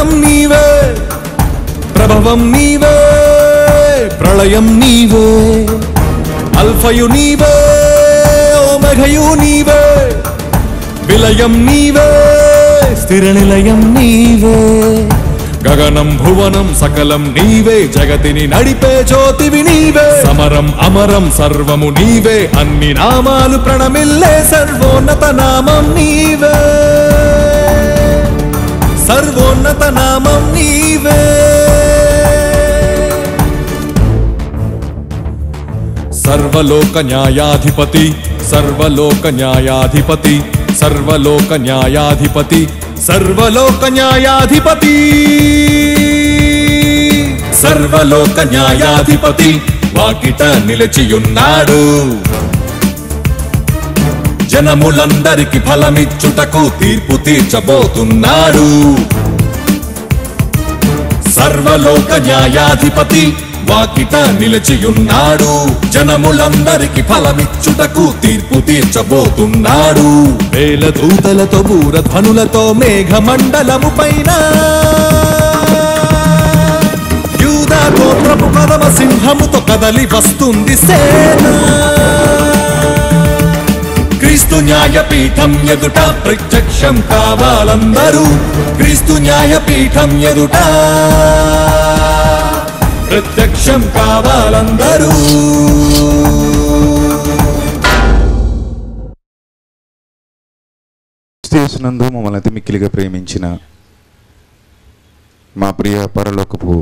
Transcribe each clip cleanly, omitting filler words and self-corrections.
ప్రళయం నీవే, ప్రభవం నీవే, ప్రళయం నీవే, అల్ఫయు నీవే, ఓమెఘయు నీవే, విలయం నీవే, స్థిర నిలయం నీవే, గగనం భువనం సకలం నీవే, జగతిని నడిపే జ్యోతివి నీవే, సమరం అమరం సర్వము నీవే, అన్ని నామాలు ప్రణమిల్లే సర్వోన్నత నామం నీవే, సర్వోన్నత నామం నీవే. సర్వలోక న్యాయాధిపతి, సర్వలోక న్యాయాధిపతి, సర్వలోక న్యాయాధిపతి, సర్వలోక న్యాయాధిపతి, సర్వలోక న్యాయాధిపతి వాకిట నిలిచియున్నాడు. జనములందరికి ఫలమిచ్చుటకు తీర్పు తీర్చబోతున్నాడు. సర్వలోక న్యాయాధిపతి వాకిట నిలిచియున్నాడు. జనములందరికి ఫలమిచ్చుటకు తీర్పు తీర్చబోతున్నాడు. వేల దూతలతో బూరధ్వనులతో మేఘమండలము పైన యూదా గోత్రపు కదమ సింహముతో కదలి వస్తుంది సేన. క్రీస్తు న్యాయపీఠం ఎదుట ప్రత్యక్షం కావాలందరూ, క్రీస్తు న్యాయపీఠం ఎదుట ప్రత్యక్షం కావాలందరూ. యేసునందు మమ్మల్ని అతి మిక్కిలిగా ప్రేమించిన మా ప్రియ పరలోకపు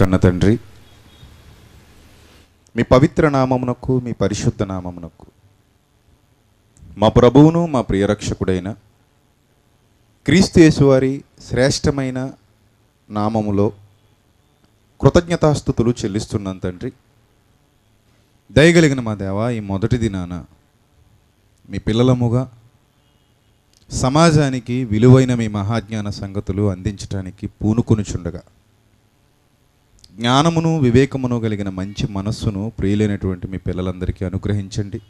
కన్న తండ్రి, మీ పవిత్ర నామమునకు, మీ పరిశుద్ధ నామమునకు, మా ప్రభువును మా ప్రియరక్షకుడైన క్రీస్తు యేసువారి శ్రేష్టమైన నామములో కృతజ్ఞతాస్తుతులు చెల్లిస్తున్నాను తండ్రి. దయగలిగిన మా దేవా, ఈ మొదటి దినాన మీ పిల్లలముగా సమాజానికి విలువైన మీ మహాజ్ఞాన సంగతులు అందించడానికి పూనుకొనుచుండగా జ్ఞానమును వివేకమును కలిగిన మంచి మనస్సును ప్రియులైనటువంటి మీ పిల్లలందరికీ అనుగ్రహించండి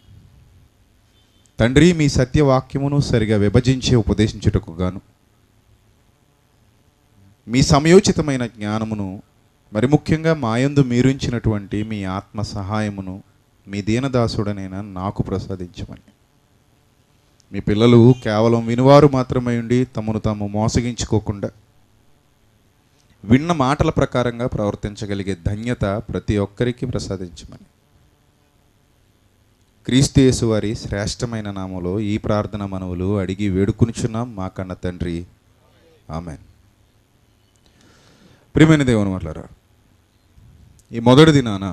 తండ్రి. మీ సత్యవాక్యమును సరిగా విభజించి ఉపదేశించుటకు గాను మీ సమయోచితమైన జ్ఞానమును, మరి ముఖ్యంగా మాయందు మీరుంచినటువంటి మీ ఆత్మ సహాయమును మీ దీనదాసుడనైన నాకు ప్రసాదించమని, మీ పిల్లలు కేవలం వినువారు మాత్రమే ఉండి తమను తాము మోసగించుకోకుండా విన్న మాటల ప్రకారంగా ప్రవర్తించగలిగే ధన్యత ప్రతి ఒక్కరికి ప్రసాదించమని క్రీస్తు యేసు వారి శ్రేష్టమైన నామములో ఈ ప్రార్థన మనవులు అడిగి వేడుకొనుచున్నాం మా కన్న తండ్రి, ఆమెన్. ప్రియమైన దేవుని మాట్లారా, ఈ మొదటి దినాన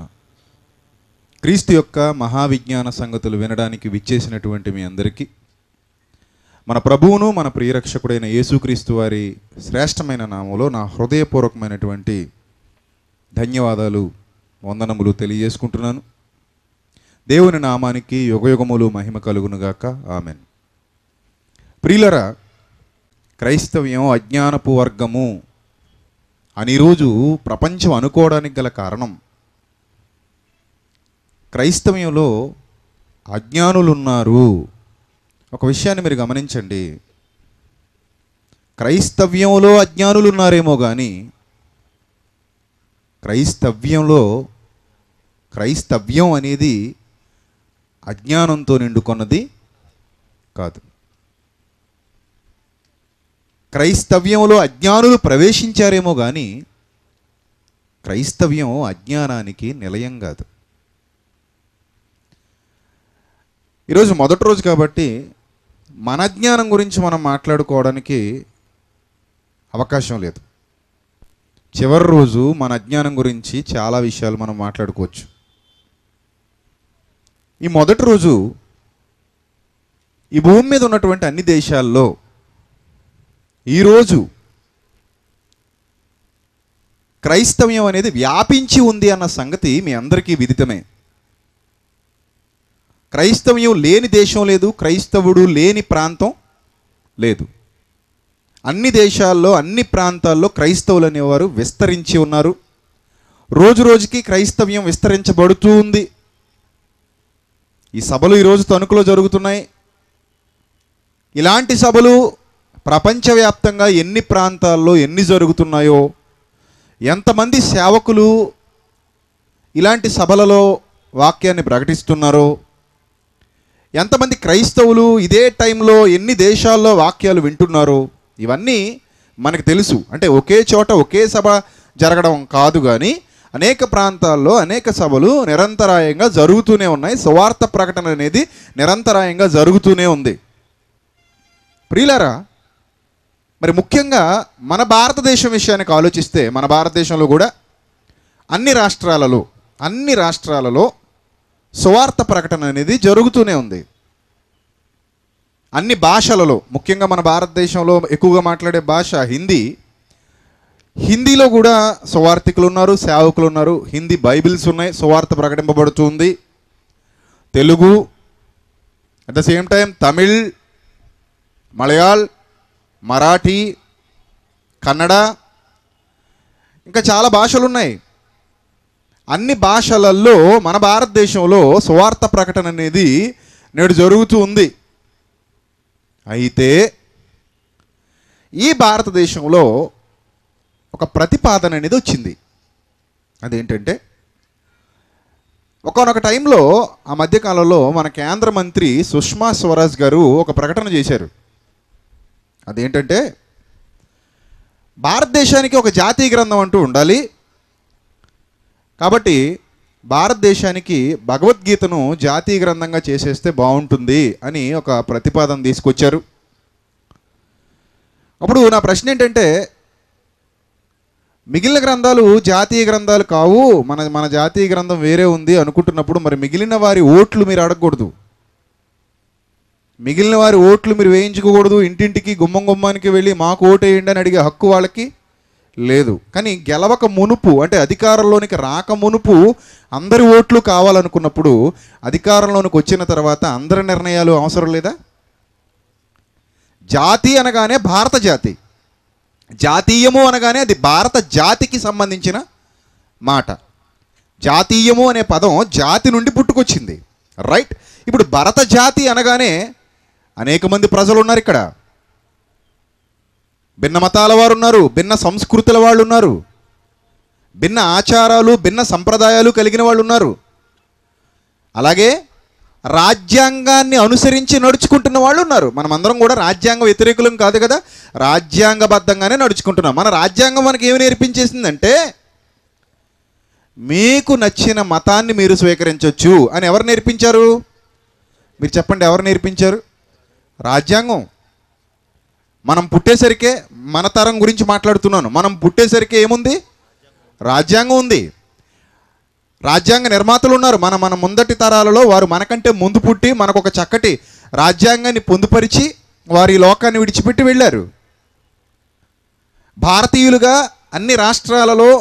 క్రీస్తు యొక్క మహావిజ్ఞాన సంగతులు వినడానికి విచ్చేసినటువంటి మీ అందరికీ మన ప్రభువును మన ప్రియరక్షకుడైన యేసుక్రీస్తు వారి శ్రేష్టమైన నామంలో నా హృదయపూర్వకమైనటువంటి ధన్యవాదాలు, వందనములు తెలియజేసుకుంటున్నాను. దేవుని నామానికి యుగయుగములు మహిమ కలుగునుగాక, ఆమెన్. ప్రియులరా, క్రైస్తవ్యం అజ్ఞానపు వర్గము అని ఈరోజు ప్రపంచం అనుకోవడానికి గల కారణం, క్రైస్తవ్యంలో అజ్ఞానులు ఉన్నారు. ఒక విషయాన్ని మీరు గమనించండి, క్రైస్తవ్యంలో అజ్ఞానులు ఉన్నారేమో కానీ క్రైస్తవ్యం అనేది అజ్ఞానంతో నిండుకొన్నది కాదు. క్రైస్తవ్యంలో అజ్ఞానులు ప్రవేశించారేమో కానీ క్రైస్తవ్యం అజ్ఞానానికి నిలయం కాదు. ఈరోజు మొదటి రోజు కాబట్టి మన జ్ఞానం గురించి మనం మాట్లాడుకోవడానికి అవకాశం లేదు. చివరి రోజు మన అజ్ఞానం గురించి చాలా విషయాలు మనం మాట్లాడుకోవచ్చు. ఈ మొదటి రోజు ఈ భూమి మీద ఉన్నటువంటి అన్ని దేశాల్లో ఈరోజు క్రైస్తవ్యం అనేది వ్యాపించి ఉంది అన్న సంగతి మీ అందరికీ విదితమే. క్రైస్తవ్యం లేని దేశం లేదు, క్రైస్తవుడు లేని ప్రాంతం లేదు. అన్ని దేశాల్లో అన్ని ప్రాంతాల్లో క్రైస్తవులు అనేవారు విస్తరించి ఉన్నారు. రోజు రోజుకి క్రైస్తవ్యం విస్తరించబడుతూ ఉంది. ఈ సభలు ఈరోజు తణుకులో జరుగుతున్నాయి. ఇలాంటి సభలు ప్రపంచవ్యాప్తంగా ఎన్ని ప్రాంతాల్లో ఎన్ని జరుగుతున్నాయో, ఎంతమంది సేవకులు ఇలాంటి సభలలో వాక్యాన్ని ప్రకటిస్తున్నారో, ఎంతమంది క్రైస్తవులు ఇదే టైంలో ఎన్ని దేశాల్లో వాక్యాలు వింటున్నారో ఇవన్నీ మనకు తెలుసు. అంటే ఒకే చోట ఒకే సభ జరగడం కాదు, కానీ అనేక ప్రాంతాల్లో అనేక సభలు నిరంతరాయంగా జరుగుతూనే ఉన్నాయి. సువార్త ప్రకటన అనేది నిరంతరాయంగా జరుగుతూనే ఉంది. ప్రియులారా, మరి ముఖ్యంగా మన భారతదేశం విషయానికి ఆలోచిస్తే, మన భారతదేశంలో కూడా అన్ని రాష్ట్రాలలో సువార్త ప్రకటన అనేది జరుగుతూనే ఉంది. అన్ని భాషలలో, ముఖ్యంగా మన భారతదేశంలో ఎక్కువగా మాట్లాడే భాష హిందీ. హిందీలో కూడా సువార్థికులు ఉన్నారు, సేవకులు ఉన్నారు. హిందీ బైబిల్స్ ఉన్నాయి, సువార్త ప్రకటింపబడుతుంది. Telugu, at the same time Tamil, Malayalam, Marathi, Kannada, ఇంకా చాలా భాషలు ఉన్నాయి. అన్ని భాషలలో మన భారతదేశంలో సువార్త ప్రకటన అనేది నేడు జరుగుతూ ఉంది. అయితే ఈ భారతదేశంలో ఒక ప్రతిపాదన అనేది వచ్చింది. అదేంటంటే, ఒకానొక టైంలో ఆ మధ్యకాలంలో మన కేంద్ర మంత్రి సుష్మా స్వరాజ్ గారు ఒక ప్రకటన చేశారు. అదేంటంటే, భారతదేశానికి ఒక జాతీయ గ్రంథం అంటూ ఉండాలి, కాబట్టి భారతదేశానికి భగవద్గీతను జాతీయ గ్రంథంగా చేసేస్తే బాగుంటుంది అని ఒక ప్రతిపాదన తీసుకొచ్చారు. అప్పుడు నా ప్రశ్న ఏంటంటే, మిగిలిన గ్రంథాలు జాతీయ గ్రంథాలు కావు, మన జాతీయ గ్రంథం వేరే ఉంది అనుకుంటున్నప్పుడు మరి మిగిలిన వారి ఓట్లు మీరు అడగకూడదు, మిగిలిన వారి ఓట్లు మీరు వేయించుకోకూడదు. ఇంటింటికి గుమ్మానికి వెళ్ళి మాకు ఓటు వేయండి అని అడిగే హక్కు వాళ్ళకి లేదు. కానీ గెలవక మునుపు, అంటే అధికారంలోనికి రాక మునుపు అందరి ఓట్లు కావాలనుకున్నప్పుడు అధికారంలోనికి వచ్చిన తర్వాత అందరి నిర్ణయాలు అవసరం లేదా? జాతి అనగానే భారత జాతి, జాతీయము అనగానే అది భారత జాతికి సంబంధించిన మాట. జాతీయము అనే పదం జాతి నుండి పుట్టుకొచ్చింది, రైట్? ఇప్పుడు భరత జాతి అనగానే అనేక మంది ప్రజలు ఉన్నారు ఇక్కడ. భిన్న మతాల వారు ఉన్నారు, భిన్న సంస్కృతుల వాళ్ళు ఉన్నారు, భిన్న ఆచారాలు భిన్న సంప్రదాయాలు కలిగిన వాళ్ళు ఉన్నారు. అలాగే రాజ్యాంగాన్ని అనుసరించి నడుచుకుంటున్న వాళ్ళు ఉన్నారు. మనమందరం కూడా రాజ్యాంగ వ్యతిరేకులం కాదు కదా, రాజ్యాంగబద్ధంగానే నడుచుకుంటున్నాం. మన రాజ్యాంగం మనకి ఏమి నేర్పించేసిందంటే, మీకు నచ్చిన మతాన్ని మీరు స్వీకరించవచ్చు అని ఎవరు నేర్పించారు? మీరు చెప్పండి, ఎవరు నేర్పించారు? రాజ్యాంగం. మనం పుట్టేసరికే, మన తరం గురించి మాట్లాడుతున్నాను, మనం పుట్టేసరికే ఏముంది? రాజ్యాంగం ఉంది. రాజ్యాంగ నిర్మాతలు ఉన్నారు. మన ముందటి తరాలలో వారు మనకంటే ముందు పుట్టి మనకు ఒక చక్కటి రాజ్యాంగాన్ని పొందుపరిచి వారి లోకాన్ని విడిచిపెట్టి వెళ్ళారు. భారతీయులుగా అన్ని రాష్ట్రాలలో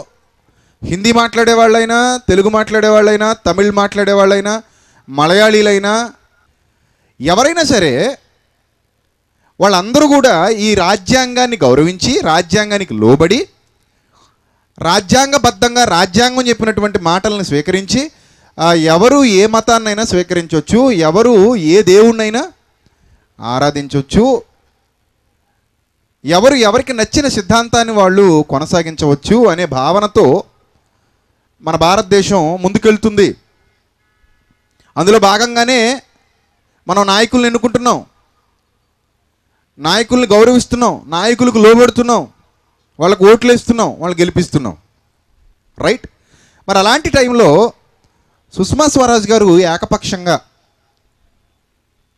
హిందీ మాట్లాడే వాళ్ళైనా, తెలుగు మాట్లాడే వాళ్ళైనా, తమిళ్ మాట్లాడే వాళ్ళైనా, మలయాళీలైనా, ఎవరైనా సరే వాళ్ళందరూ కూడా ఈ రాజ్యాంగాన్ని గౌరవించి రాజ్యాంగానికి లోబడి రాజ్యాంగబద్ధంగా రాజ్యాంగం చెప్పినటువంటి మాటలను స్వీకరించి ఎవరు ఏ మతాన్నైనా స్వీకరించవచ్చు, ఎవరు ఏ దేవుణ్ణైనా ఆరాధించవచ్చు, ఎవరికి నచ్చిన సిద్ధాంతాన్ని వాళ్ళు కొనసాగించవచ్చు అనే భావనతో మన భారతదేశం ముందుకెళ్తుంది. అందులో భాగంగానే మనం నాయకులను ఎన్నుకుంటున్నాం, నాయకుల్ని గౌరవిస్తున్నాం, నాయకులకు లోబడుతున్నాం, వాళ్ళకు ఓట్లు వేస్తున్నాం, వాళ్ళు గెలిపిస్తున్నాం, రైట్? మరి అలాంటి టైంలో సుష్మా స్వరాజ్ గారు ఏకపక్షంగా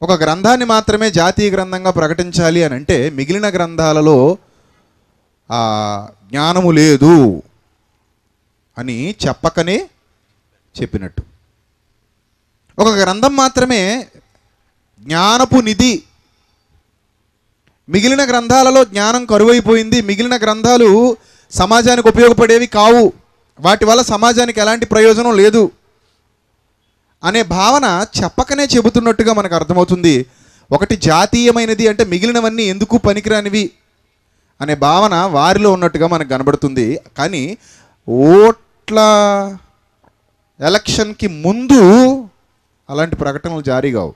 ఒక గ్రంథాన్ని మాత్రమే జాతీయ గ్రంథంగా ప్రకటించాలి అని అంటే, మిగిలిన గ్రంథాలలో జ్ఞానము లేదు అని చెప్పకనే చెప్పినట్టు. ఒక గ్రంథం మాత్రమే జ్ఞానపు నిధి, మిగిలిన గ్రంథాలలో జ్ఞానం కరువైపోయింది, మిగిలిన గ్రంథాలు సమాజానికి ఉపయోగపడేవి కావు, వాటి వల్ల సమాజానికి ఎలాంటి ప్రయోజనం లేదు అనే భావన చెప్పకనే చెబుతున్నట్టుగా మనకు అర్థమవుతుంది. ఒకటి జాతీయమైనది అంటే మిగిలినవన్నీ ఎందుకు పనికిరానివి అనే భావన వారిలో ఉన్నట్టుగా మనకు కనబడుతుంది. కానీ ఓట్ల ఎలక్షన్కి ముందు అలాంటి ప్రకటనలు జారీ కావు.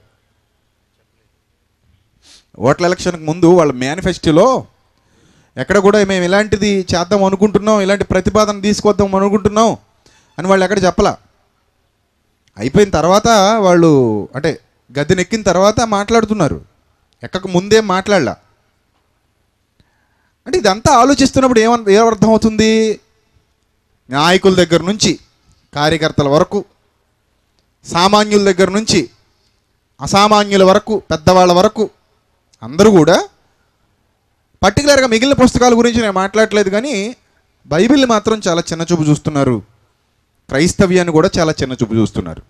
ఓట్ల ఎలక్షన్కి ముందు వాళ్ళ మేనిఫెస్టోలో ఎక్కడ కూడా మేము ఇలాంటిది చేద్దాం అనుకుంటున్నాం, ఇలాంటి ప్రతిపాదన తీసుకొద్దాం అనుకుంటున్నాం అని వాళ్ళు ఎక్కడ చెప్పలా. అయిపోయిన తర్వాత వాళ్ళు అంటే గద్దెనెక్కిన తర్వాత మాట్లాడుతున్నారు, ఎక్కక ముందేం మాట్లాడలా. అంటే ఇదంతా ఆలోచిస్తున్నప్పుడు ఏమర్థం అవుతుంది? నాయకుల దగ్గర నుంచి కార్యకర్తల వరకు, సామాన్యుల దగ్గర నుంచి అసామాన్యుల వరకు, పెద్దవాళ్ళ వరకు అందరూ కూడా, పర్టికులర్గా మిగిలిన పుస్తకాల గురించి నేను మాట్లాడలేదు కానీ బైబిల్ని మాత్రం చాలా చిన్నచూపు చూస్తున్నారు, క్రైస్తవ్యాన్ని కూడా చాలా చిన్నచూపు చూస్తున్నారు.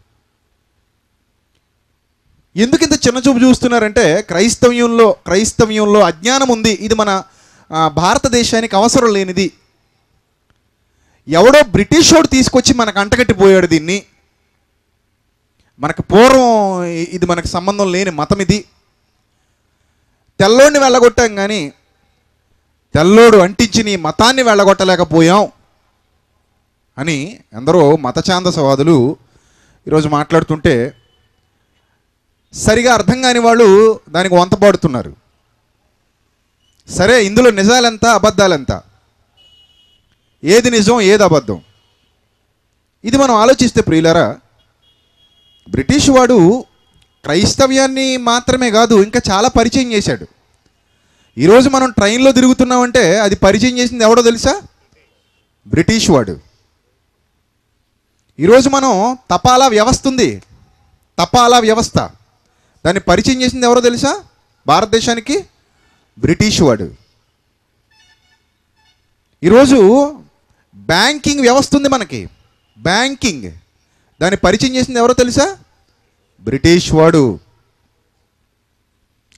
ఎందుకు ఇంత చిన్నచూపు చూస్తున్నారంటే క్రైస్తవ్యంలో అజ్ఞానం ఉంది. ఇది మన భారతదేశానికి అవసరం లేనిది. ఎవడో బ్రిటిష్ వాడు తీసుకొచ్చి మనకు అంటగట్టిపోయాడు దీన్ని. మనకు పూర్వం ఇది మనకు సంబంధం లేని మతం ఇది. తెల్లోడిని వెళ్ళగొట్టాం కానీ తెల్లోడు అంటించి నీ మతాన్ని వెళ్ళగొట్టలేకపోయాం అని ఎందరో మత ఛాందసవాదులు ఈరోజు మాట్లాడుతుంటే సరిగా అర్థం కాని వాళ్ళు దానికి వంతపాడుతున్నారు. సరే, ఇందులో నిజాలెంత అబద్ధాలెంత, ఏది నిజం ఏది అబద్ధం, ఇది మనం ఆలోచిస్తే ప్రియులారా, బ్రిటిష్ వాడు క్రైస్తవ్యాన్ని మాత్రమే కాదు ఇంకా చాలా పరిచయం చేశాడు. ఈరోజు మనం ట్రైన్లో తిరుగుతున్నామంటే అది పరిచయం చేసింది ఎవడో తెలుసా? బ్రిటిష్ వాడు. ఈరోజు మనం తపాలా వ్యవస్థ ఉంది, తపాలా వ్యవస్థ, దాన్ని పరిచయం చేసింది ఎవరో తెలుసా? భారతదేశానికి బ్రిటిష్ వాడు. ఈరోజు బ్యాంకింగ్ వ్యవస్థ ఉంది మనకి, బ్యాంకింగ్, దాన్ని పరిచయం చేసింది ఎవరో తెలుసా? బ్రిటిష్ వాడు.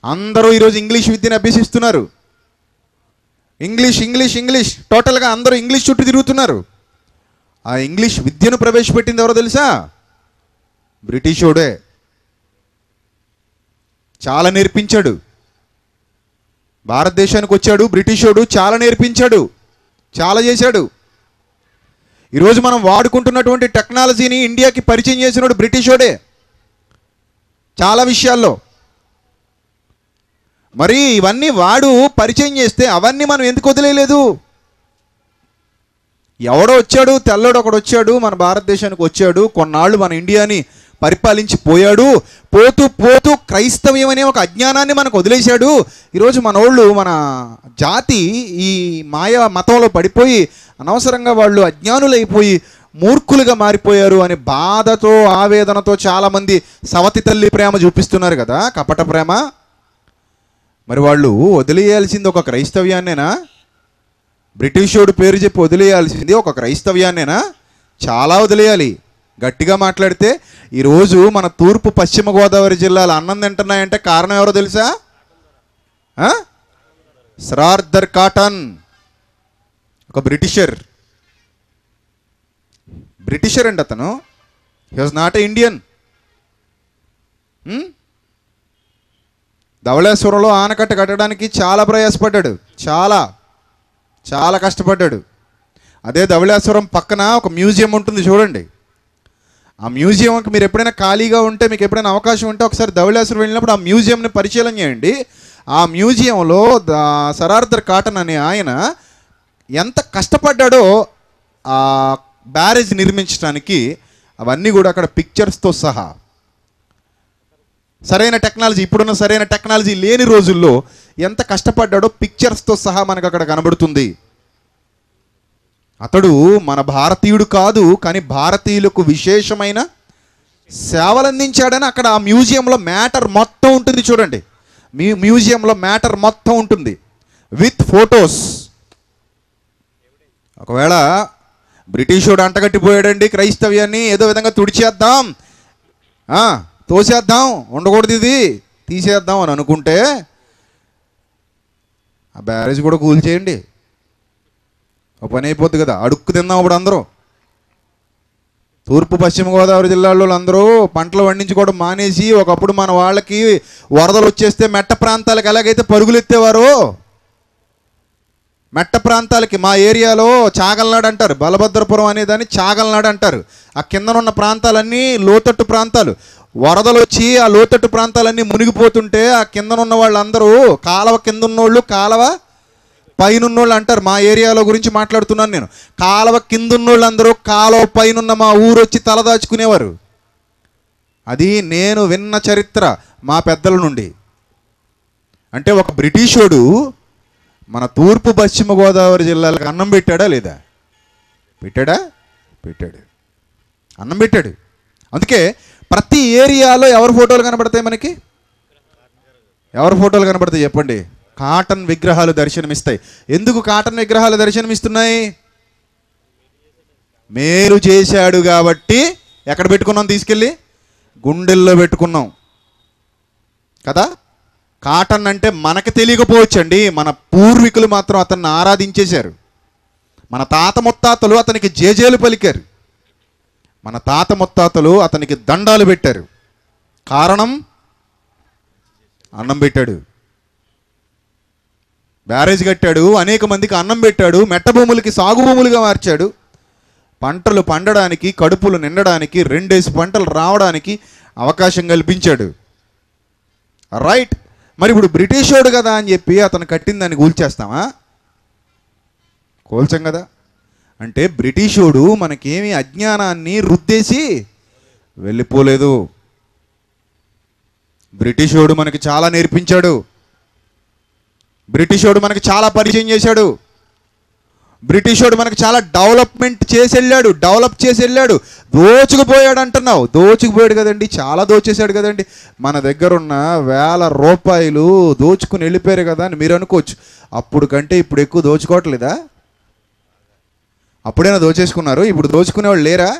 అందరూ ఈరోజు ఇంగ్లీష్ విద్యను అభ్యసిస్తున్నారు. ఇంగ్లీష్ ఇంగ్లీష్ ఇంగ్లీష్ టోటల్గా అందరూ ఇంగ్లీష్ చుట్టూ తిరుగుతున్నారు. ఆ ఇంగ్లీష్ విద్యను ప్రవేశపెట్టింది ఎవరో తెలుసా? బ్రిటిష్ వాడే. చాలా నేర్పించాడు. భారతదేశానికి వచ్చాడు బ్రిటిష్ వాడు, చాలా నేర్పించాడు, చాలా చేశాడు. ఈరోజు మనం వాడుకుంటున్నటువంటి టెక్నాలజీని ఇండియాకి పరిచయం చేసినాడు బ్రిటిష్ వాడే చాలా విషయాల్లో. మరి ఇవన్నీ వాడు పరిచయం చేస్తే అవన్నీ మనం ఎందుకు వదిలేయలేదు? ఎవడో వచ్చాడు, తెల్లోడు ఒకడు వచ్చాడు, మన భారతదేశానికి వచ్చాడు, కొన్నాళ్ళు మన ఇండియాని పరిపాలించి పోయాడు. పోతూ పోతూ క్రైస్తవ్యం అనే ఒక అజ్ఞానాన్ని మనకు వదిలేశాడు. ఈరోజు మనోళ్ళు, మన జాతి ఈ మాయా మతంలో పడిపోయి అనవసరంగా వాళ్ళు అజ్ఞానులైపోయి మూర్ఖులుగా మారిపోయారు అని బాధతో ఆవేదనతో చాలామంది సవతి తల్లి ప్రేమ చూపిస్తున్నారు కదా, కపట ప్రేమ. మరి వాళ్ళు వదిలేయాల్సింది ఒక క్రైస్తవ్యాన్నేనా? బ్రిటిషోడు పేరు చెప్పి వదిలేయాల్సింది ఒక క్రైస్తవ్యాన్నేనా? చాలా వదిలేయాలి. గట్టిగా మాట్లాడితే ఈరోజు మన తూర్పు పశ్చిమ గోదావరి జిల్లాలు అన్నం తింటున్నాయంటే కారణం ఎవరో తెలుసా? సర్ ఆర్థర్ కాటన్, ఒక బ్రిటిషర్ అండి అతను. He was not a Indian. ధవళేశ్వరంలో ఆనకట్ట కట్టడానికి చాలా ప్రయాసపడ్డాడు, చాలా చాలా కష్టపడ్డాడు. అదే ధవళేశ్వరం పక్కన ఒక మ్యూజియం ఉంటుంది చూడండి. ఆ మ్యూజియంకి మీరు ఎప్పుడైనా ఖాళీగా ఉంటే, మీకు ఎప్పుడైనా అవకాశం ఉంటే ఒకసారి ధవళేశ్వరం వెళ్ళినప్పుడు ఆ మ్యూజియంని పరిశీలన చేయండి. ఆ మ్యూజియంలో సర్ ఆర్థర్ కాటన్ అనే ఆయన ఎంత కష్టపడ్డాడో ఆ బ్యారేజ్ నిర్మించడానికి, అవన్నీ కూడా అక్కడ పిక్చర్స్తో సహా. సరైన టెక్నాలజీ, ఇప్పుడున్న సరైన టెక్నాలజీ లేని రోజుల్లో ఎంత కష్టపడ్డాడో పిక్చర్స్తో సహా మనకు అక్కడ కనబడుతుంది. అతడు మన భారతీయుడు కాదు, కానీ భారతీయులకు విశేషమైన సేవలు అందించాడని అక్కడ ఆ మ్యూజియంలో మ్యాటర్ మొత్తం ఉంటుంది చూడండి. మ్యూజియంలో మ్యాటర్ మొత్తం ఉంటుంది విత్ ఫొటోస్. ఒకవేళ బ్రిటిషోడు అంటగట్టిపోయాడండి క్రైస్తవ్యాన్ని, ఏదో విధంగా తుడిచేద్దాం, తోసేద్దాం, ఉండకూడదు ఇది, తీసేద్దాం అని అనుకుంటే ఆ బ్యారేజ్ కూడా కూల్చేయండి, ఒక పని అయిపోద్ది కదా. అడుక్కు తిందాం ఇప్పుడు అందరూ. తూర్పు పశ్చిమ గోదావరి జిల్లాలో అందరూ పంటలు పండించుకోవడం మానేసి, ఒకప్పుడు మన వాళ్ళకి వరదలు వచ్చేస్తే మెట్ట ప్రాంతాలకు ఎలాగైతే పరుగులు ఎత్తేవారో, మెట్ట ప్రాంతాలకి, మా ఏరియాలో చాగల్నాడు అంటారు, బలభద్రపురం అనేదాన్ని చాగల్నాడు అంటారు. ఆ కిందనున్న ప్రాంతాలన్నీ లోతట్టు ప్రాంతాలు. వరదలు వచ్చి ఆ లోతట్టు ప్రాంతాలన్నీ మునిగిపోతుంటే ఆ కిందనున్న వాళ్ళందరూ కాలవ కింద ఉన్నోళ్ళు, కాలవ పైనున్నోళ్ళు అంటారు. మా ఏరియాలో గురించి మాట్లాడుతున్నాను నేను. కాలవ కిందున్నోళ్ళు అందరూ కాలువ పైనున్న మా ఊరు వచ్చి తలదాచుకునేవారు. అది నేను విన్న చరిత్ర మా పెద్దల నుండి. అంటే ఒక బ్రిటిషోడు మన తూర్పు పశ్చిమ గోదావరి జిల్లాలకు అన్నం పెట్టాడా లేదా? పెట్టాడా? పెట్టాడు, అన్నం పెట్టాడు. అందుకే ప్రతి ఏరియాలో ఎవరి ఫోటోలు కనబడతాయి మనకి? ఎవరి ఫోటోలు కనబడతాయి చెప్పండి? కాటన్ విగ్రహాలు దర్శనమిస్తాయి. ఎందుకు కాటన్ విగ్రహాలు దర్శనమిస్తున్నాయి? మేలు చేశాడు కాబట్టి. ఎక్కడ పెట్టుకున్నాం? తీసుకెళ్ళి గుండెల్లో పెట్టుకున్నాం కదా. కాటన్ అంటే మనకు తెలియకపోవచ్చండి, మన పూర్వీకులు మాత్రం అతన్ని ఆరాధించేశారు. మన తాత ముత్తాతలు అతనికి జేజేలు పలికారు. మన తాత ముత్తాతలు అతనికి దండాలు పెట్టారు. కారణం అన్నం పెట్టాడు, బ్యారేజ్ కట్టాడు, అనేక మందికి అన్నం పెట్టాడు, మెట్ట భూములకి సాగు భూములుగా మార్చాడు, పంటలు పండడానికి, కడుపులు నిండడానికి, 2 పంటలు రావడానికి అవకాశం కల్పించాడు. రైట్. మరి ఇప్పుడు బ్రిటిషోడు కదా అని చెప్పి అతను కట్టిన దాన్ని కూల్చేస్తామా? కూల్చాం కదా. అంటే బ్రిటిషోడు మనకేమి అజ్ఞానాన్ని రుద్దేసి వెళ్ళిపోలేదు. బ్రిటిషోడు మనకి చాలా నేర్పించాడు. బ్రిటిషోడు మనకి చాలా పరిచయం చేశాడు. బ్రిటిషోడు మనకు చాలా డెవలప్ చేసి వెళ్ళాడు. దోచుకుపోయాడు అంటున్నావు, దోచుకుపోయాడు కదండి, చాలా దోచేశాడు కదండి. మన దగ్గర ఉన్న వేల రూపాయలు దోచుకుని వెళ్ళిపోయారు కదా అని మీరు అనుకోవచ్చు. అప్పుడు కంటే ఇప్పుడు ఎక్కువ దోచుకోవట్లేదా? అప్పుడైనా దోచేసుకున్నారు, ఇప్పుడు దోచుకునేవాళ్ళు లేరా?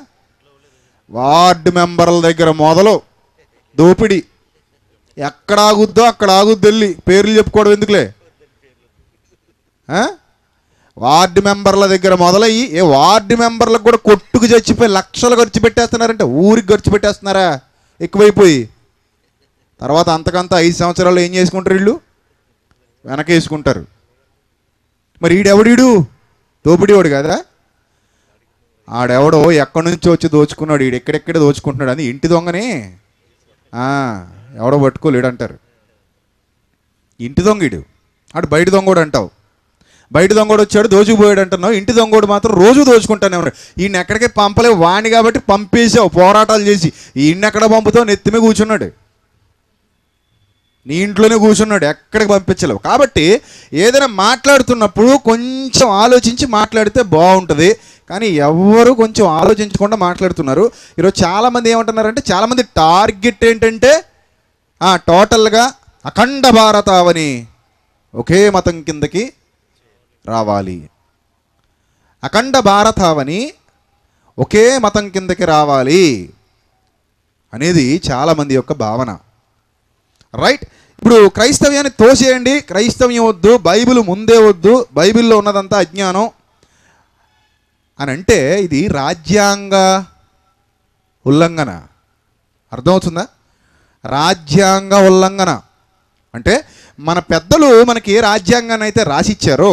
వార్డు మెంబర్ల దగ్గర మొదలు దోపిడి. ఎక్కడ ఆగుద్దో అక్కడ ఆగుద్ది, వెళ్ళి పేర్లు చెప్పుకోవడం ఎందుకులే. వార్డు మెంబర్ల దగ్గర మొదలయ్యి వార్డు మెంబర్లకు కూడా కొట్టుకు చచ్చిపోయి లక్షలు ఖర్చు పెట్టేస్తున్నారంటే, ఊరికి ఖర్చు పెట్టేస్తున్నారా ఎక్కువైపోయి. తర్వాత అంతకంతా 5 సంవత్సరాలు ఏం చేసుకుంటారు? వీళ్ళు వెనకేసుకుంటారు. మరి ఈడెవడీడు? దోపిడీవాడు కదా. ఆడెవడో ఎక్కడి నుంచో వచ్చి దోచుకున్నాడు, ఈడు ఎక్కడెక్కడ దోచుకుంటున్నాడు అని ఇంటి దొంగని ఎవడో పట్టుకోలేడు అంటారు. ఇంటి దొంగీడు, ఆడు బయట దొంగోడు అంటావు. బయట దొంగోడు వచ్చాడు దోచుకుపోయాడు అంటున్నావు. ఇంటి దొంగోడు మాత్రం రోజు దోచుకుంటానే ఉన్నాడు. ఈయన ఎక్కడికి పంపలేవు, వాణ్ణి కాబట్టి పంపేసావు పోరాటాలు చేసి. ఈయన ఎక్కడ పంపుతావు? నెత్తిమే కూర్చున్నాడు, నీ ఇంట్లోనే కూర్చున్నాడు, ఎక్కడికి పంపించలేవు. కాబట్టి ఏదైనా మాట్లాడుతున్నప్పుడు కొంచెం ఆలోచించి మాట్లాడితే బాగుంటుంది. కానీ ఎవరు కొంచెం ఆలోచించకుండా మాట్లాడుతున్నారు. ఈరోజు చాలామంది ఏమంటున్నారంటే, చాలామంది టార్గెట్ ఏంటంటే టోటల్గా అఖండ భారతావని ఒకే మతం కిందకి రావాలి, అఖండ భారతావని ఒకే మతం కిందకి రావాలి అనేది చాలామంది యొక్క భావన. రైట్. ఇప్పుడు క్రైస్తవ్యాన్ని తోసేయండి, క్రైస్తవ్యం వద్దు, బైబిల్ ముందే వద్దు, బైబిల్లో ఉన్నదంతా అజ్ఞానం అని అంటే ఇది రాజ్యాంగ ఉల్లంఘన. అర్థమవుతుందా? రాజ్యాంగ ఉల్లంఘన అంటే మన పెద్దలు మనకి ఏ రాజ్యాంగాన్ని అయితే రాసిచ్చారో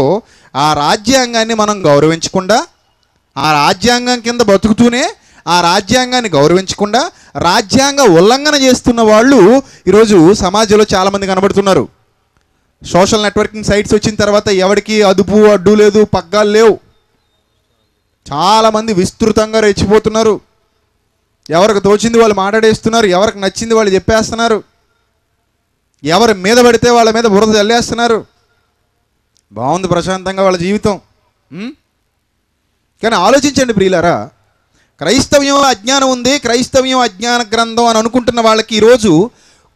ఆ రాజ్యాంగాన్ని మనం గౌరవించకుండా, ఆ రాజ్యాంగం కింద బతుకుతూనే ఆ రాజ్యాంగాన్ని గౌరవించకుండా రాజ్యాంగ ఉల్లంఘన చేస్తున్న వాళ్ళు ఈరోజు సమాజంలో చాలామంది కనబడుతున్నారు. సోషల్ నెట్వర్కింగ్ సైట్స్ వచ్చిన తర్వాత ఎవరికి అదుపు అడ్డు లేదు, పగ్గాలు లేవు. చాలామంది విస్తృతంగా రెచ్చిపోతున్నారు. ఎవరికి తోచింది వాళ్ళు మాట్లాడేస్తున్నారు, ఎవరికి నచ్చింది వాళ్ళు చెప్పేస్తున్నారు, ఎవరి మీద పడితే వాళ్ళ మీద బురద చల్లేస్తున్నారు. బాగుంది ప్రశాంతంగా వాళ్ళ జీవితం. కానీ ఆలోచించండి ప్రియులారా, క్రైస్తవ్యం అజ్ఞానం ఉంది, క్రైస్తవ్యం అజ్ఞాన గ్రంథం అని అనుకుంటున్న వాళ్ళకి ఈరోజు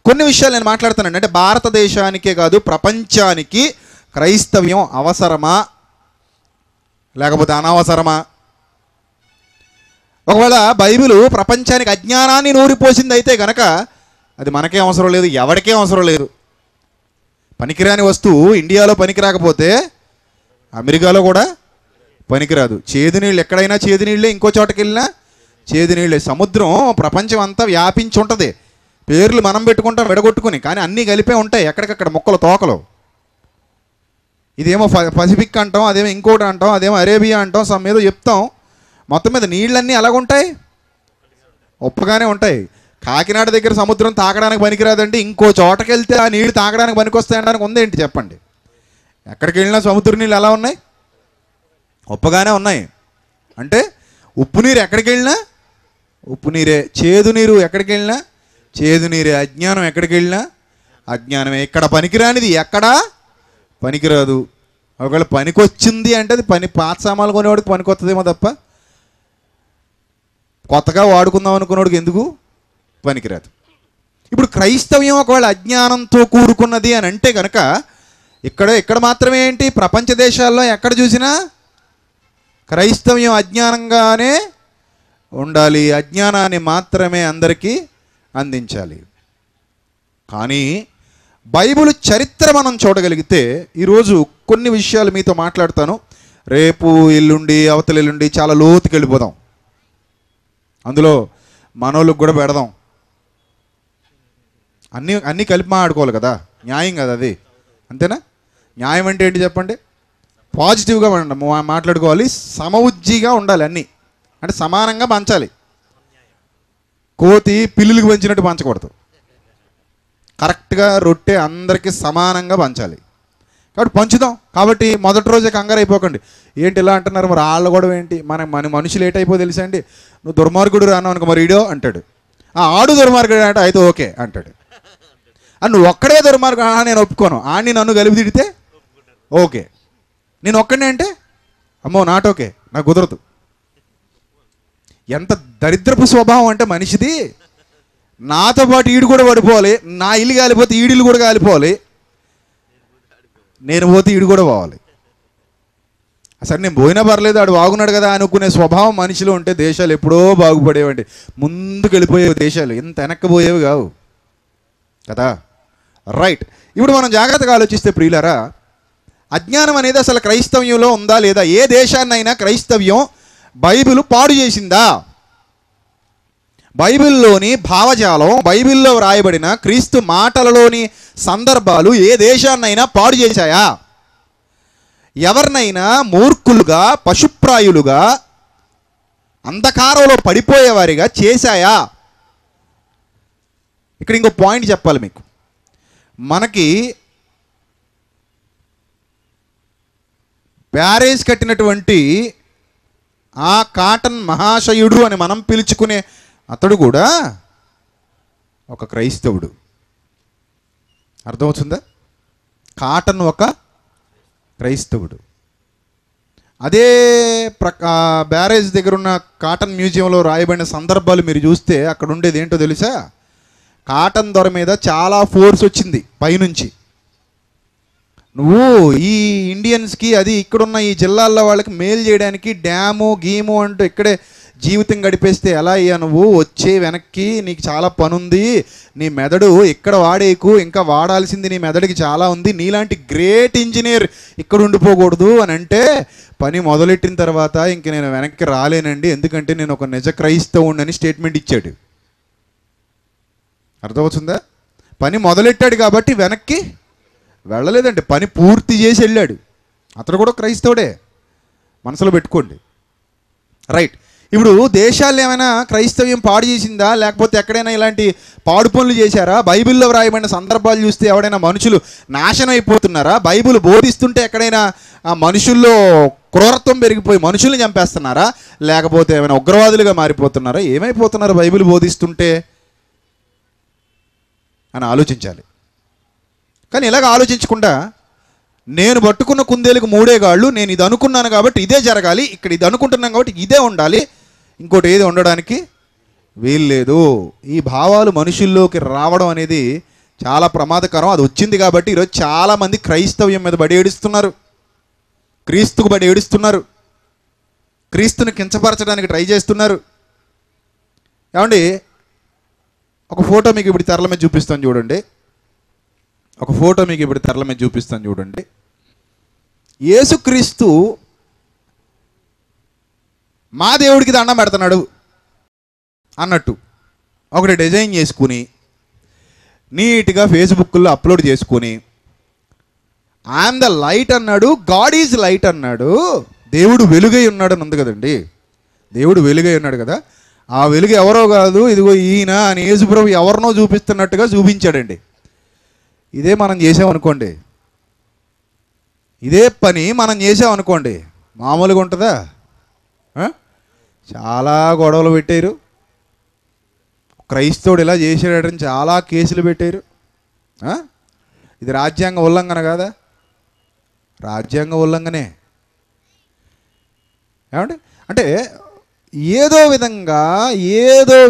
కొన్ని విషయాలు నేను మాట్లాడుతానండి. అంటే భారతదేశానికే కాదు ప్రపంచానికి క్రైస్తవ్యం అవసరమా లేకపోతే అనవసరమా? ఒకవేళ బైబిల్ ప్రపంచానికి అజ్ఞానాన్ని నూరిపోసింది అయితే కనుక అది మనకే అవసరం లేదు, ఎవరికే అవసరం లేదు. పనికిరాని వస్తువు ఇండియాలో పనికిరాకపోతే అమెరికాలో కూడా పనికిరాదు. చేదు నీళ్ళు ఎక్కడైనా చేదు నీళ్ళే, ఇంకో చోటకి వెళ్ళినా చేదు నీళ్ళే. సముద్రం ప్రపంచం అంతా వ్యాపించి ఉంటుంది. పేర్లు మనం పెట్టుకుంటాం విడగొట్టుకుని, కానీ అన్నీ కలిపే ఉంటాయి ఎక్కడికక్కడ మొక్కలు తోకలు. ఇదేమో పసిఫిక్ అంటాం, అదేమో ఇంకోటి అంటాం, అదేమో అరేబియా అంటాం, సమ్ ఏదో చెప్తాం. మొత్తం మీద నీళ్ళన్నీ ఎలాగుంటాయి? ఉప్పగానే ఉంటాయి. కాకినాడ దగ్గర సముద్రం తాగడానికి పనికిరాదంటే ఇంకో చోటకి వెళ్తే ఆ నీళ్ళు తాగడానికి పనికొస్తాయనడానికి ఉందేంటి చెప్పండి? ఎక్కడికి వెళ్ళినా సముద్ర నీళ్ళు ఎలా ఉన్నాయి? ఉప్పగానే ఉన్నాయి. అంటే ఉప్పు నీరు ఎక్కడికి వెళ్ళినా ఉప్పు నీరే, చేదు నీరు ఎక్కడికి వెళ్ళినా చేదు నీరే, అజ్ఞానం ఎక్కడికి వెళ్ళినా అజ్ఞానమే. ఇక్కడ పనికిరానిది ఎక్కడా పనికిరాదు. ఒకవేళ పనికొచ్చింది అంటే అది పాత సామాన్లు కొనేవాడికి పనికొస్తుందేమో తప్ప కొత్తగా వాడుకుందాం అనుకునేవాడికి ఎందుకు పనికిరాదు. ఇప్పుడు క్రైస్తవ్యం ఒకవేళ అజ్ఞానంతో కూడుకున్నది అని అంటే కనుక ఇక్కడ మాత్రమే ఏంటి, ప్రపంచ దేశాల్లో ఎక్కడ చూసినా క్రైస్తవ్యం అజ్ఞానంగానే ఉండాలి, అజ్ఞానాన్ని మాత్రమే అందరికీ అందించాలి. కానీ బైబిల్ చరిత్ర మనం చూడగలిగితే ఈరోజు కొన్ని విషయాలు మీతో మాట్లాడతాను. రేపు ఎల్లుండి అవతల ఎల్లుండి చాలా లోతుకి వెళ్ళిపోదాం. అందులో మనోళ్ళకి కూడా పెడదాం. అన్నీ కలిపి మాట్లాడుకోవాలి కదా, న్యాయం కదా అది, అంతేనా? న్యాయం అంటే ఏంటి చెప్పండి? పాజిటివ్గా మాట్లాడుకోవాలి, సమవుజ్జిగా ఉండాలి, అన్నీ అంటే సమానంగా పంచాలి. కోతి పిల్లులకు పంచినట్టు పంచకూడదు, కరెక్ట్గా రొట్టె అందరికీ సమానంగా పంచాలి. కాబట్టి పంచుదాం. కాబట్టి మొదటి రోజే కంగారు అయిపోకండి. ఏంటి ఇలా అంటున్నారు, మరి వాళ్ళ కూడా ఏంటి, మన మనుషులు లేట్ అయిపో తెలుసా అండి, నువ్వు దుర్మార్గుడు రాను అనుకో, మరి ఈడో అంటాడు, ఆడు దుర్మార్గుడు అంటే అయితే ఓకే అంటాడు. నువ్వు ఒక్కడే దుర్మార్గుడు, నేను ఒప్పుకోను, ఆడిని నన్ను కలిపి తిడితే ఓకే, నేను ఒక్కడే అంటే అమ్మో నాట్ ఓకే, నాకు కుదరదు. ఎంత దరిద్రపు స్వభావం అంటే మనిషిది. నాతో పాటు ఈడు కూడా పడిపోవాలి, నా ఇల్లు కాలిపోతే ఈడిల్లు కూడా కాలిపోవాలి, నేను పోతే ఈడు కూడా పోవాలి. అసలు నేను పోయినా పర్లేదు, ఆడు బాగున్నాడు కదా అనుకునే స్వభావం మనిషిలో ఉంటే దేశాలు ఎప్పుడో బాగుపడేవండి, ముందుకు వెళ్ళిపోయేవి దేశాలు, ఎంత వెనక్కిపోయేవి కావు కదా. రైట్, ఇప్పుడు మనం జాగ్రత్తగా ఆలోచిస్తే ప్రియులారా, అజ్ఞానం అనేది అసలు క్రైస్తవ్యంలో ఉందా లేదా? ఏ దేశాన్నైనా క్రైస్తవ్యం బైబిల్ పాడు చేసిందా? బైబిల్లోని భావజాలం, బైబిల్లో వ్రాయబడిన క్రీస్తు మాటలలోని సందర్భాలు ఏ దేశాన్నైనా పాడు చేశాయా? ఎవరినైనా మూర్ఖులుగా, పశుప్రాయులుగా, అంధకారంలో పడిపోయేవారిగా చేశాయా? ఇక్కడ ఇంకో పాయింట్ చెప్పాలి మీకు. మనకి బ్యారేజ్ కట్టినటువంటి ఆ కాటన్ మహాశయుడు అని మనం పిలుచుకునే అతడు కూడా ఒక క్రైస్తవుడు. అర్థమవుతుందా? కాటన్ ఒక క్రైస్తవుడు. అదే బ్యారేజ్ దగ్గర ఉన్న కాటన్ మ్యూజియంలో రాయబడిన సందర్భాలు మీరు చూస్తే అక్కడ ఉండేది ఏంటో తెలుసా? కాటన్ దొర మీద చాలా ఫోర్స్ వచ్చింది పైనుంచి. నువ్వు ఈ ఇండియన్స్కి, అది ఇక్కడున్న ఈ జిల్లాల్లో వాళ్ళకి మేలు చేయడానికి డ్యాము గీము అంటూ ఇక్కడే జీవితం గడిపేస్తే ఎలా అయ్యా, నువ్వు వచ్చే వెనక్కి నీకు చాలా పని ఉంది, నీ మెదడు ఇక్కడ వాడేకు, ఇంకా వాడాల్సింది నీ మెదడుకి చాలా ఉంది, నీలాంటి గ్రేట్ ఇంజనీర్ ఇక్కడ ఉండిపోకూడదు అని అంటే, పని మొదలెట్టిన తర్వాత ఇంక నేను వెనక్కి రాలేనండి, ఎందుకంటే నేను ఒక నిజ క్రైస్తవుడిని స్టేట్మెంట్ ఇచ్చాడు. అర్థమవుతుందా? పని మొదలెట్టాడు కాబట్టి వెనక్కి వెళ్ళలేదండి, పని పూర్తి చేసి వెళ్ళాడు. అతడు కూడా క్రైస్తవుడే, మనసులో పెట్టుకోండి. రైట్, ఇప్పుడు దేశాలు ఏమైనా క్రైస్తవ్యం పాడు చేసిందా, లేకపోతే ఎక్కడైనా ఇలాంటి పాడు పనులు చేశారా? బైబిల్లో వ్రాయబడిన సందర్భాలు చూస్తే ఎవడైనా మనుషులు నాశనం అయిపోతున్నారా? బైబిల్ బోధిస్తుంటే ఎక్కడైనా మనుషుల్లో క్రూరత్వం పెరిగిపోయి మనుషుల్ని చంపేస్తున్నారా? లేకపోతే ఏమైనా ఉగ్రవాదులుగా మారిపోతున్నారా? ఏమైపోతున్నారు బైబిల్ బోధిస్తుంటే అని ఆలోచించాలి. కానీ ఇలాగ ఆలోచించకుండా నేను పట్టుకున్న కుందేలకు మూడే గాళ్ళు, నేను ఇది అనుకున్నాను కాబట్టి ఇదే జరగాలి, ఇక్కడ ఇది అనుకుంటున్నాను కాబట్టి ఇదే ఉండాలి, ఇంకోటి ఏది ఉండడానికి వీల్లేదు. ఈ భావాలు మనుషుల్లోకి రావడం అనేది చాలా ప్రమాదకరం. అది వచ్చింది కాబట్టి ఈరోజు చాలామంది క్రైస్తవ్యం మీద బడి ఏడుస్తున్నారు, క్రీస్తుకు బడి ఏడుస్తున్నారు, క్రీస్తుని కించపరచడానికి ట్రై చేస్తున్నారు. ఏమండి, ఒక ఫోటో మీకు ఇప్పుడు తెరల మీద చూపిస్తాను చూడండి. యేసుక్రీస్తు మా దేవుడికి దండం పెడుతున్నాడు అన్నట్టు ఒకటి డిజైన్ చేసుకుని నీట్గా ఫేస్బుక్లో అప్లోడ్ చేసుకుని ఐఎమ్ ద లైట్ అన్నాడు, గాడ్ ఈజ్ లైట్ అన్నాడు, దేవుడు వెలుగై ఉన్నాడు అని ఉంది కదండి. దేవుడు వెలుగై ఉన్నాడు కదా, ఆ వెలుగు ఎవరో కాదు, ఇదిగో ఈయన అని యేసుప్రభు ఎవరినో చూపిస్తున్నట్టుగా చూపించాడండి. ఇదే మనం చేసామనుకోండి, ఇదే పని మనం చేసామనుకోండి, మామూలుగా ఉంటుందా? చాలా గొడవలు పెట్టారు, క్రైస్తవుడు ఇలా చేసాడని చాలా కేసులు పెట్టారు. ఇది రాజ్యాంగ ఉల్లంఘన కాదా? రాజ్యాంగ ఉల్లంఘనే. ఏమంటే అంటే ఏదో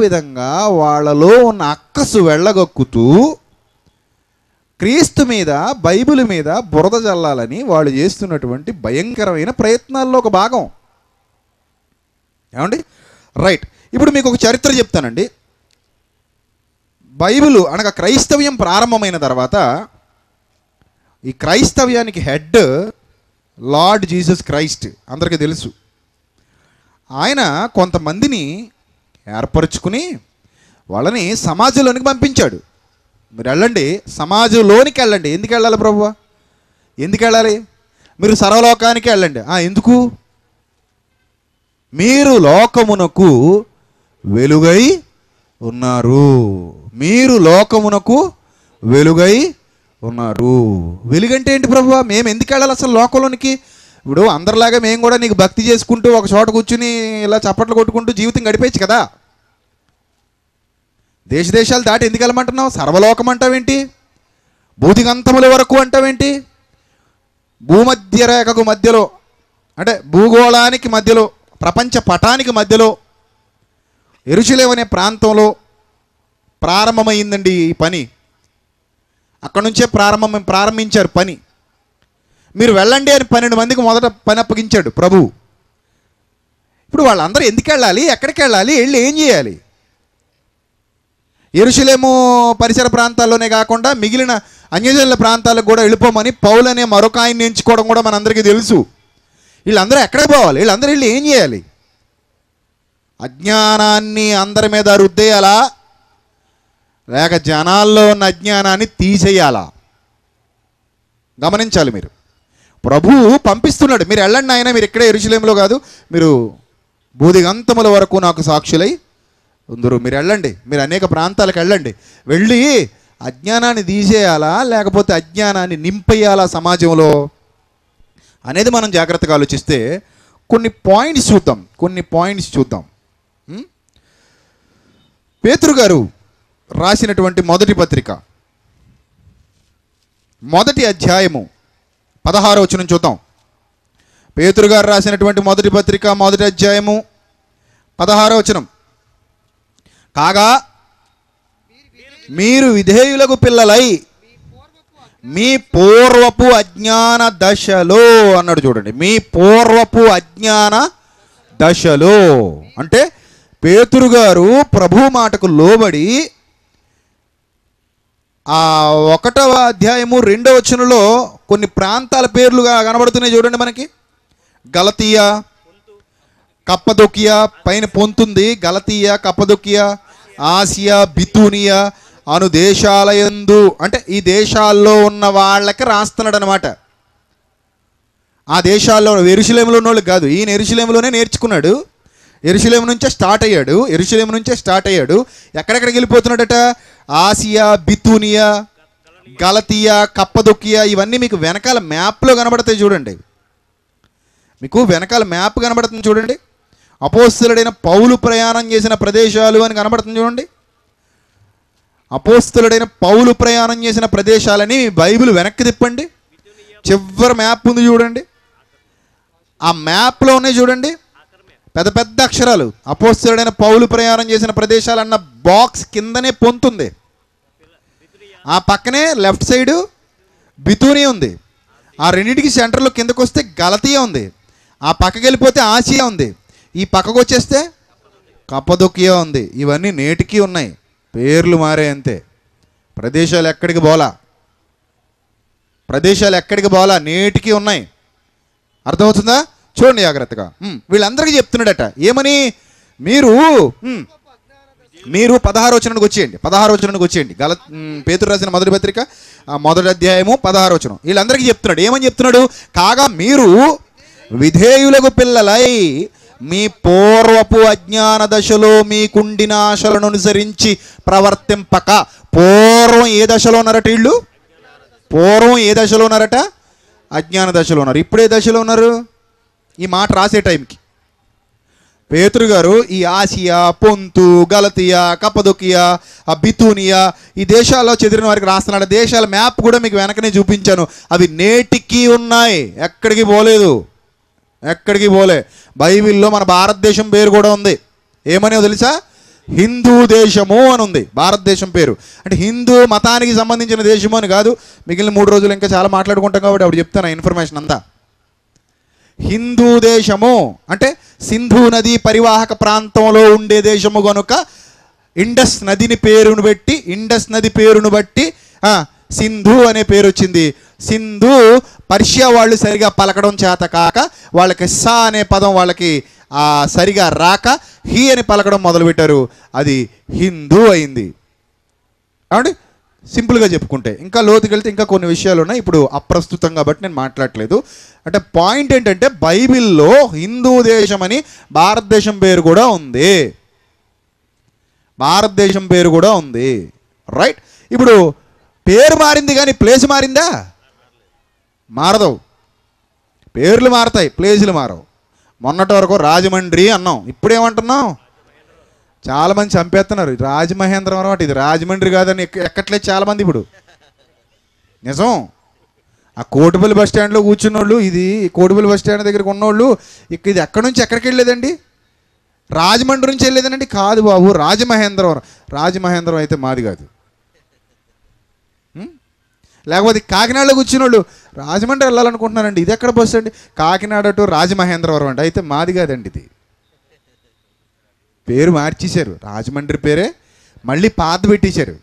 విధంగా వాళ్ళలో ఉన్న అక్కసు వెళ్ళగొక్కుతూ క్రీస్తు మీద, బైబిల్ మీద బురద జల్లాలని వాళ్ళు చేస్తున్నటువంటి భయంకరమైన ప్రయత్నాల్లో ఒక భాగం. ఏమండి? రైట్. ఇప్పుడు మీకు ఒక చరిత్ర చెప్తానండి. బైబిల్ అనగా క్రైస్తవ్యం ప్రారంభమైన తర్వాత ఈ క్రైస్తవ్యానికి హెడ్ లార్డ్ జీసస్ క్రైస్ట్, అందరికీ తెలుసు. ఆయన కొంతమందిని ఏర్పరచుకుని వాళ్ళని సమాజంలోనికి పంపించాడు. మీరు వెళ్ళండి, సమాజంలోనికి వెళ్ళండి. ఎందుకు వెళ్ళాలి ప్రభువా? ఎందుకు వెళ్ళాలి? మీరు సర్వలోకానికి వెళ్ళండి. ఎందుకు? మీరు లోకమునకు వెలుగై ఉన్నారు. మీరు లోకమునకు వెలుగై ఉన్నారు. వెలుగంటే ఏంటి ప్రభువా? మేము ఎందుకు వెళ్ళాలి అసలు లోకంలోనికి? ఇప్పుడు అందరిలాగా మేము కూడా నీకు భక్తి చేసుకుంటూ ఒక చోట కూర్చుని ఇలా చప్పట్లు కొట్టుకుంటూ జీవితం గడిపేయచ్చు కదా. దేశాలు దాటి ఎందుకు వెళ్ళమంటున్నావు? సర్వలోకం అంటావేంటి? భూదిగంతముల వరకు అంటావేంటి? భూమధ్య రేఖకు మధ్యలో, అంటే భూగోళానికి మధ్యలో, ప్రపంచ పటానికి మధ్యలో యెరూషలేము అనే ప్రాంతంలో ప్రారంభమైందండి ఈ పని. అక్కడి నుంచే ప్రారంభించారు పని. మీరు వెళ్ళండి అని 12 మందికి మొదట పని అప్పగించాడు ప్రభు. ఇప్పుడు వాళ్ళందరూ ఎందుకు వెళ్ళాలి? ఎక్కడికి వెళ్ళాలి? వెళ్ళి ఏం చేయాలి? యెరూషలేము పరిసర ప్రాంతాల్లోనే కాకుండా మిగిలిన అన్యజనుల ప్రాంతాలకు కూడా వెళ్ళిపోమని పౌలు అనే మరొక ఆయన్ని ఎంచుకోవడం కూడా మనందరికీ తెలుసు. వీళ్ళందరూ ఎక్కడికి పోవాలి? వీళ్ళందరూ వెళ్ళి ఏం చేయాలి? అజ్ఞానాన్ని అందరి మీద రుద్దేయాలా, లేక జనాల్లో ఉన్న అజ్ఞానాన్ని తీసేయాలా? గమనించాలి మీరు. ప్రభువు పంపిస్తున్నాడు, మీరు వెళ్ళండి ఆయన, మీరు ఇక్కడే యెరూషలేములో కాదు, మీరు భూదిగంతముల వరకు నాకు సాక్షులై ఉందరు. మీరు వెళ్ళండి, మీరు అనేక ప్రాంతాలకు వెళ్ళండి. వెళ్ళి అజ్ఞానాన్ని తీసేయాలా లేకపోతే అజ్ఞానాన్ని నింపేయాలా సమాజంలో అనేది మనం జాగ్రత్తగా ఆలోచిస్తే కొన్ని పాయింట్స్ చూద్దాం. పేతురు గారు రాసినటువంటి మొదటి పత్రిక, మొదటి అధ్యాయము 16వ వచనం చూద్దాం. పేతురు గారు రాసినటువంటి మొదటి పత్రిక, మొదటి అధ్యాయము 16వ వచనం. కాగా మీరు విధేయులకు పిల్లలై మీ పూర్వపు అజ్ఞాన దశలో అన్నాడు. చూడండి, మీ పూర్వపు అజ్ఞాన దశలో అంటే పేతురు గారు ప్రభు మాటకు లోబడి 1వ అధ్యాయము 2వ వచనంలో కొన్ని ప్రాంతాల పేర్లుగా కనబడుతున్నాయి చూడండి మనకి. గలతీయా, కప్పదొకియా, పైన పొంతుంది గలతీయా, కప్పదొకియా, ఆసియా, బితూనియా అను దేశాలయందు, అంటే ఈ దేశాల్లో ఉన్న వాళ్ళకి రాస్తున్నాడు అనమాట. ఆ దేశాల్లో యెరూషలేములో ఉన్న వాళ్ళకి కాదు, ఈయన యెరూషలేములోనే నేర్చుకున్నాడు, యెరూషలేము నుంచే స్టార్ట్ అయ్యాడు. ఎక్కడెక్కడికి వెళ్ళిపోతున్నాడట? ఆసియా, బితూనియా, గలతీయా, కప్పదొకియా, ఇవన్నీ మీకు వెనకాల మ్యాప్లో కనబడతాయి చూడండి. మీకు వెనకాల మ్యాప్ కనబడుతుంది చూడండి. అపోస్తలుడైన పౌలు ప్రయాణం చేసిన ప్రదేశాలు అని కనబడుతుంది చూడండి. అపోస్తలుడైన పౌలు ప్రయాణం చేసిన ప్రదేశాలని బైబిల్ వెనక్కి తిప్పండి, చివరి మ్యాప్ ఉంది చూడండి. ఆ మ్యాప్లోనే చూడండి పెద్ద పెద్ద అక్షరాలు అపోస్తలుడైన పౌలు ప్రయాణం చేసిన ప్రదేశాలన్న బాక్స్ కిందనే పొందుతుంది. ఆ పక్కనే లెఫ్ట్ సైడు బితూనియా ఉంది. ఆ రెండింటికి సెంటర్లో కిందకు వస్తే గలతీయా ఉంది. ఆ పక్కకి వెళ్ళిపోతే ఆసియా ఉంది. ఈ పక్కకు వచ్చేస్తే కప్పదొకియా ఉంది. ఇవన్నీ నేటికి ఉన్నాయి, పేర్లు మారే అంతే. ప్రదేశాలు ఎక్కడికి పోలా, నేటికి ఉన్నాయి. అర్థమవుతుందా? చూడండి జాగ్రత్తగా. వీళ్ళందరికీ చెప్తున్నాడట ఏమని? మీరు మీరు 16వ వచనానికి వచ్చేయండి. 16వ వచనానికి వచ్చేయండి. పేతురు రాసిన మొదటి పత్రిక 1వ అధ్యాయము 16వ వచనం. వీళ్ళందరికీ చెప్తున్నాడు. ఏమని చెప్తున్నాడు? కాగా మీరు విధేయులకు పిల్లలై మీ పూర్వపు అజ్ఞాన దశలో మీకుండిన ఆశలను అనుసరించి ప్రవర్తింపక. పూర్వం ఏ దశలో ఉన్నారట వీళ్ళు? పూర్వం ఏ దశలో ఉన్నారట? అజ్ఞాన దశలో ఉన్నారు. ఇప్పుడే దశలో ఉన్నారు? ఈ మాట రాసే టైంకి పేతురు గారు ఈ ఆసియా, పొంతు, గలతియా, కపదొకియా, బితూనియా ఈ దేశాల్లో చెదిరిన వారికి రాస్తున్నాడు. దేశాల మ్యాప్ కూడా మీకు వెనకనే చూపించాను. అవి నేటికి ఉన్నాయి, ఎక్కడికి పోలేదు, ఎక్కడికి పోలే. బైబిల్లో మన భారతదేశం పేరు కూడా ఉంది. ఏమని తెలుసా? హిందూ దేశము అని ఉంది భారతదేశం పేరు. అంటే హిందూ మతానికి సంబంధించిన దేశము అని కాదు. మిగిలిన 3 రోజులు ఇంకా చాలా మాట్లాడుకుంటాం కాబట్టి అప్పుడు చెప్తాను ఇన్ఫర్మేషన్ అంతా. హిందూ దేశము అంటే సింధు నది పరివాహక ప్రాంతంలో ఉండే దేశము కనుక ఇండస్ నది పేరును బట్టి సింధు అనే పేరు వచ్చింది. సింధు పర్షియా వాళ్ళు సరిగా పలకడం చేత కాక వాళ్ళకి సా అనే పదం వాళ్ళకి సరిగా రాక హీ అని పలకడం మొదలుపెట్టారు. అది హిందూ అయింది. అవునండి, సింపుల్గా చెప్పుకుంటే. ఇంకా లోతుకి వెళ్తే ఇంకా కొన్ని విషయాలు ఉన్నాయి, ఇప్పుడు అప్రస్తుతం కాబట్టి నేను మాట్లాడట్లేదు. అంటే పాయింట్ ఏంటంటే బైబిల్లో హిందూ దేశం అని భారతదేశం పేరు కూడా ఉంది. భారతదేశం పేరు కూడా ఉంది. రైట్. ఇప్పుడు పేరు మారింది కానీ ప్లేస్ మారిందా? మారదు. పేర్లు మారతాయి, ప్లేసులు మారవు. మొన్నటి వరకు రాజమండ్రి అన్నాం, ఇప్పుడేమంటున్నాం? చాలామంది చంపేస్తున్నారు. రాజమహేంద్రవరం అంటే ఇది రాజమండ్రి కాదని ఎక్కట్లేదు చాలామంది ఇప్పుడు. నిజం. ఆ కోటిపల్లి బస్ స్టాండ్లో కూర్చున్నోళ్ళు, ఇది కోటిపల్లి బస్ స్టాండ్ దగ్గరికి ఉన్నోళ్ళు ఇది ఎక్కడి నుంచి ఎక్కడికి వెళ్ళేదండి? రాజమండ్రి నుంచి వెళ్ళేదనండి? కాదు బాబు, రాజమహేంద్రవరం. రాజమహేంద్రవరం అయితే మాది కాదు. లేకపోతే కాకినాడలో కూర్చున్నోళ్ళు రాజమండ్రి వెళ్ళాలనుకుంటున్నారండి, ఇది ఎక్కడ బస్సు అండి? కాకినాడ టు రాజమహేంద్రవరం అంటే అయితే మాది కాదండి. ఇది పేరు మార్చేశారు. రాజమండ్రి పేరే మళ్ళీ పాత పెట్టేశారు.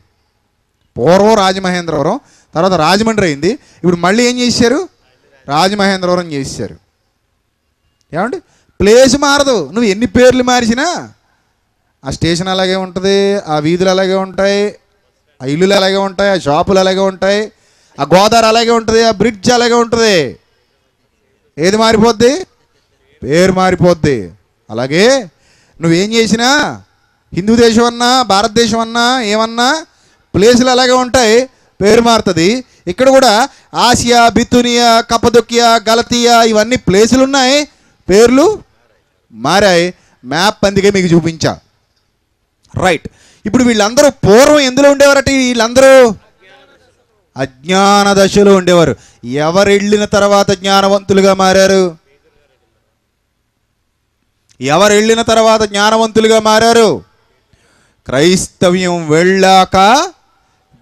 పూర్వం రాజమహేంద్రవరం, తర్వాత రాజమండ్రి అయింది. ఇప్పుడు మళ్ళీ ఏం చేశారు? రాజమహేంద్రవరం చేశారు. ఏమండి? ప్లేస్ మారదు. నువ్వు ఎన్ని పేర్లు మార్చినా ఆ స్టేషన్ అలాగే ఉంటుంది, ఆ వీధులు అలాగే ఉంటాయి, ఆ ఇల్లులు అలాగే ఉంటాయి, ఆ షాపులు అలాగే ఉంటాయి, ఆ గోదావరి అలాగే ఉంటుంది, ఆ బ్రిడ్జ్ అలాగే ఉంటుంది. ఏది మారిపోద్ది? పేరు మారిపోద్ది. అలాగే నువ్వేం చేసినా హిందూ దేశం అన్నా భారతదేశం అన్నా ఏమన్నా ప్లేసులు అలాగే ఉంటాయి, పేరు మారుతుంది. ఇక్కడ కూడా ఆసియా, బితునియా, కపదొకియా, గలతియా ఇవన్నీ ప్లేసులు ఉన్నాయి, పేర్లు మారాయి. మ్యాప్ అందుకే మీకు చూపించా. రైట్. ఇప్పుడు వీళ్ళందరూ పూర్వం ఎందులో ఉండేవారట? వీళ్ళందరూ అజ్ఞాన దశలో ఉండేవారు. ఎవరు వెళ్ళిన తర్వాత జ్ఞానవంతులుగా మారారు? ఎవరు వెళ్ళిన తర్వాత జ్ఞానవంతులుగా మారారు? క్రైస్తవ్యం వెళ్ళాక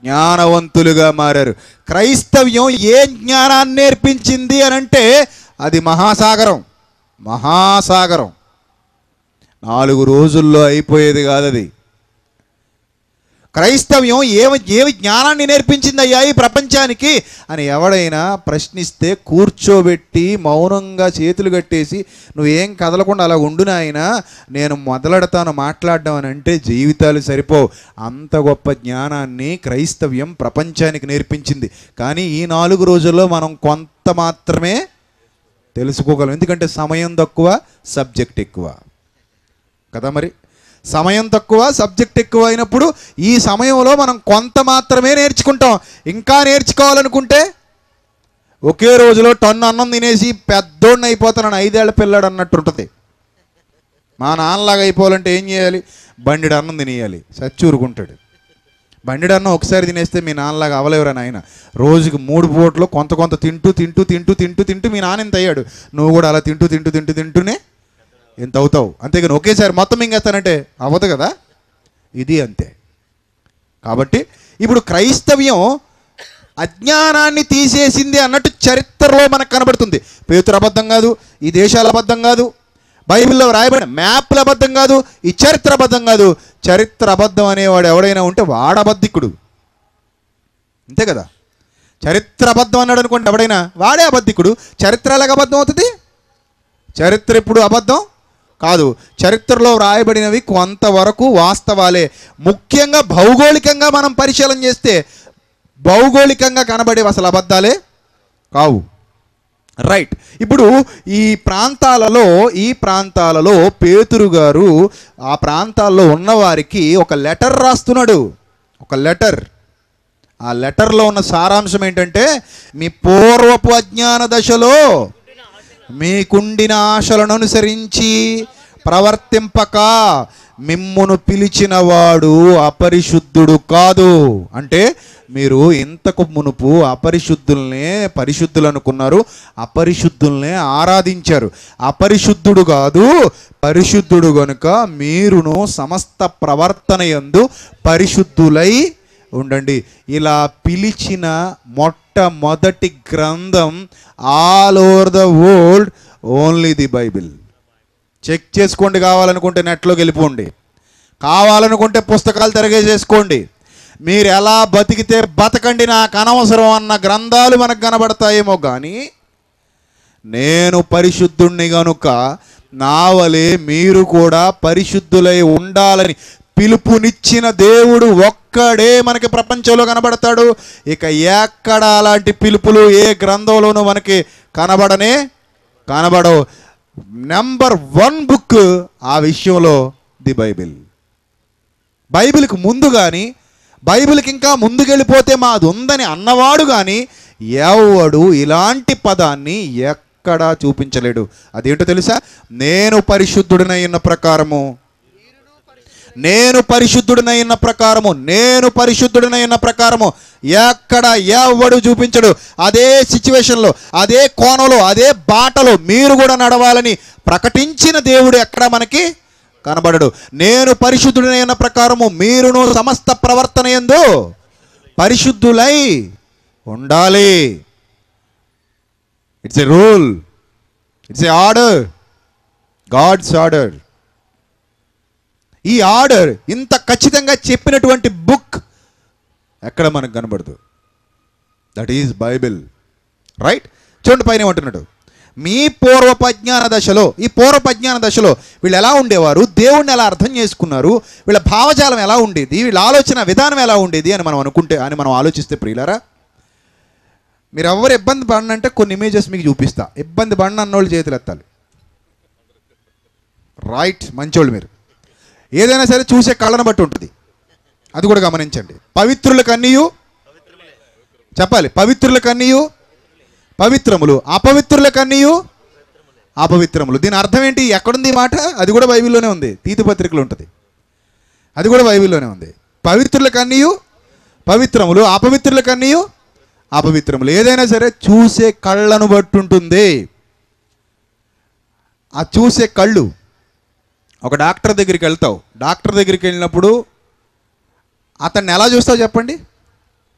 జ్ఞానవంతులుగా మారారు. క్రైస్తవ్యం ఏ జ్ఞానాన్ని నేర్పించింది అని అంటే అది మహాసాగరం. మహాసాగరం 4 రోజుల్లో అయిపోయేది కాదు అది. క్రైస్తవ్యం ఏమి జ్ఞానాన్ని నేర్పించింది అయ్యా ఈ ప్రపంచానికి అని ఎవడైనా ప్రశ్నిస్తే కూర్చోబెట్టి మౌనంగా చేతులు కట్టేసి నువ్వేం కదలకుండా అలా ఉండు నాయనా, నేను మొదలెడతాను మాట్లాడడం అని అంటే జీవితాలు సరిపోవు. అంత గొప్ప జ్ఞానాన్ని క్రైస్తవ్యం ప్రపంచానికి నేర్పించింది. కానీ ఈ 4 రోజుల్లో మనం కొంత మాత్రమే తెలుసుకోగలం. ఎందుకంటే సమయం తక్కువ, సబ్జెక్ట్ ఎక్కువ కదా. మరి సమయం తక్కువ, సబ్జెక్ట్ ఎక్కువ అయినప్పుడు ఈ సమయంలో మనం కొంత మాత్రమే నేర్చుకుంటాం. ఇంకా నేర్చుకోవాలనుకుంటే ఒకే రోజులో టన్ను అన్నం తినేసి పెద్దోడిని అయిపోతానని 5 ఏళ్ల పిల్లాడు అన్నట్టు ఉంటుంది. మా నాన్నలాగా అయిపోవాలంటే ఏం చేయాలి? బండిడు అన్నం తినేయాలి, చచ్చూరుకుంటాడు. బండిడు అన్నం ఒకసారి తినేస్తే మీ నాన్నలాగా అవలేవరని ఆయన రోజుకి 3 పూటలు కొంత కొంత తింటూ తింటూ తింటూ తింటూ తింటూ మీ నాన్న ఇంత అయ్యాడు. నువ్వు కూడా అలా తింటూ తింటూ తింటూ తింటూనే ఎంత అవుతావు. అంతేగాని ఒకేసారి మొత్తం మింగేస్తానంటే అవ్వదు కదా. ఇది అంతే. కాబట్టి ఇప్పుడు క్రైస్తవ్యం అజ్ఞానాన్ని తీసేసింది అన్నట్టు చరిత్రలో మనకు కనబడుతుంది. పేతురు అబద్ధం కాదు, ఈ దేశాల అబద్ధం కాదు, బైబిల్లో రాయబడిన మ్యాప్ల అబద్ధం కాదు, ఈ చరిత్ర అబద్ధం కాదు. చరిత్ర అబద్ధం అనేవాడు ఎవడైనా ఉంటే వాడు అబద్ధికుడు. అంతే కదా. చరిత్ర అబద్ధం అన్నాడు అనుకోండి ఎవడైనా, వాడే అబద్ధికుడు. చరిత్ర ఎలాగ అబద్ధం అవుతుంది? చరిత్ర ఎప్పుడు అబద్ధం కాదు. చరిత్రలో వ్రాయబడినవి కొంతవరకు వాస్తవాలే. ముఖ్యంగా భౌగోళికంగా మనం పరిశీలన చేస్తే భౌగోళికంగా కనబడేవి అసలు అబద్ధాలే కావు. రైట్. ఇప్పుడు ఈ ప్రాంతాలలో పేతురు గారు ఆ ప్రాంతాల్లో ఉన్నవారికి ఒక లెటర్ రాస్తున్నాడు. ఒక లెటర్. ఆ లెటర్లో ఉన్న సారాంశం ఏంటంటే, మీ పూర్వపు అజ్ఞాన దశలో మీకుండిన ఆశలను అనుసరించి ప్రవర్తింపక మిమ్మును పిలిచినవాడు అపరిశుద్ధుడు కాదు. అంటే మీరు ఇంతకు మునుపు అపరిశుద్ధుల్నే పరిశుద్ధులు అనుకున్నారు, అపరిశుద్ధుల్నే ఆరాధించారు. అపరిశుద్ధుడు కాదు, పరిశుద్ధుడు గనుక మీరును సమస్త ప్రవర్తన యందు పరిశుద్ధులై ఉండండి. ఇలా పిలిచిన మొట్టమొదటి గ్రంథం all over the world only the Bible. Check చేసుకోండి. కావాలనుకుంటే నెట్లోకి వెళ్ళిపోండి, కావాలనుకుంటే పుస్తకాలు తిరగేసేసుకోండి. మీరు ఎలా బతికితే బతకండి, నాకు అనవసరం అన్న గ్రంథాలు మనకు కనబడతాయేమో కానీ, నేను పరిశుద్ధుణ్ణి గనుక నా వలె మీరు కూడా పరిశుద్ధులై ఉండాలని పిలుపునిచ్చిన దేవుడు ఒక్కడే మనకి ప్రపంచంలో కనబడతాడు. ఇక ఎక్కడ అలాంటి పిలుపులు ఏ గ్రంథంలోనూ మనకి కనబడవు. నెంబర్ 1 బుక్ ఆ విషయంలో ది బైబిల్. బైబిల్కి ముందు కానీ, బైబిల్కి ఇంకా ముందుకెళ్ళిపోతే మాది ఉందని అన్నవాడు కానీ ఎవడు ఇలాంటి పదాన్ని ఎక్కడా చూపించలేడు. అదేంటో తెలుసా? నేను పరిశుద్ధుడినై ఉన్న ప్రకారము, నేను పరిశుద్ధుడినై ఉన్న ప్రకారము ఎక్కడ ఎవడు చూపించడు. అదే సిచ్యువేషన్లో, అదే కోణంలో, అదే బాటలో మీరు కూడా నడవాలని ప్రకటించిన దేవుడు ఎక్కడ మనకి కనబడడు. నేను పరిశుద్ధుడినై ఉన్న ప్రకారము మీరును సమస్త ప్రవర్తన యందు పరిశుద్ధులై ఉండాలి. It's a rule, it's a order, God's order. ఈ ఆర్డర్ ఇంత ఖచ్చితంగా చెప్పినటువంటి బుక్ ఎక్కడ మనకు కనబడదు. That is Bible. రైట్. చూడండి పైన ఏమంటున్నాడు, మీ పూర్వపు అజ్ఞాన దశలో. ఈ పూర్వపు అజ్ఞాన దశలో వీళ్ళు ఎలా ఉండేవారు, దేవుణ్ణి ఎలా అర్థం చేసుకున్నారు, వీళ్ళ భావజాలం ఎలా ఉండేది, వీళ్ళ ఆలోచన విధానం ఎలా ఉండేది అని మనం ఆలోచిస్తే ప్రియులారా, మీరు ఎవరు ఇబ్బంది పడినంటే కొన్ని ఇమేజెస్ మీకు చూపిస్తా. ఇబ్బంది పడిన అన్నోళ్ళు చేతులు ఎత్తాలి. రైట్. మంచోళ్ళు మీరు. ఏదైనా సరే చూసే కళ్ళను బట్టి ఉంటుంది, అది కూడా గమనించండి. పవిత్రులకన్నీయు చెప్పాలి, పవిత్రులకన్నీయు పవిత్రములు, అపవిత్రులకన్నీయు అపవిత్రములు. దీని అర్థం ఏంటి? ఎక్కడుంది ఈ మాట? అది కూడా బైబిల్లోనే ఉంది, తీతు పత్రికలో ఉంటుంది, అది కూడా బైబిల్లోనే ఉంది. పవిత్రులకన్నీయు పవిత్రములు, అపవిత్రులకన్నీయు అపవిత్రములు. ఏదైనా సరే చూసే కళ్ళను బట్టి ఉంటుంది. ఆ చూసే కళ్ళు. ఒక డాక్టర్ దగ్గరికి వెళ్తావు, డాక్టర్ దగ్గరికి వెళ్ళినప్పుడు అతన్ని ఎలా చూస్తావు చెప్పండి?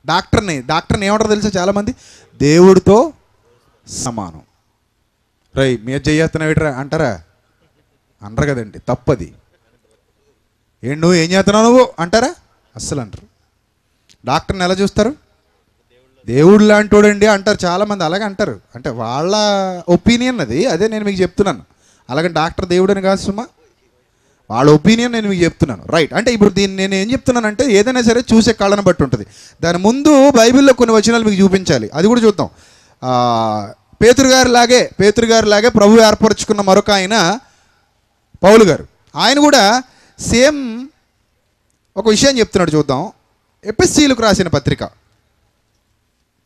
డాక్టర్ని ఏమంటారు తెలుసా చాలామంది? దేవుడితో సమానం. రై మీ చేస్తున్నావు అంటారా? అనరు కదండి, తప్పది. నువ్వు ఏం చేస్తున్నావు నువ్వు అంటారా? అస్సలు అంటారు. డాక్టర్ని ఎలా చూస్తారు? దేవుడు లాంటోడండి అంటారు చాలామంది. అలాగే అంటారు, అంటే వాళ్ళ ఒపీనియన్ అది. అదే నేను మీకు చెప్తున్నాను. అలాగే డాక్టర్ దేవుడు అని కాదు సుమా, వాళ్ళ ఒపీనియన్ నేను మీకు చెప్తున్నాను. రైట్. అంటే ఇప్పుడు దీన్ని నేను ఏం చెప్తున్నానంటే, ఏదైనా సరే చూసే కళ్ళను బట్టి ఉంటుంది. దాని ముందు బైబిల్లో కొన్ని వచనాలు మీకు చూపించాలి, అది కూడా చూద్దాం. పేతురు గారి లాగే ప్రభు ఏర్పరచుకున్న మరొక ఆయన పౌలు గారు. ఆయన కూడా సేమ్ ఒక విషయం చెప్తున్నాడు. చూద్దాం. ఎఫెసీయులకు రాసిన పత్రిక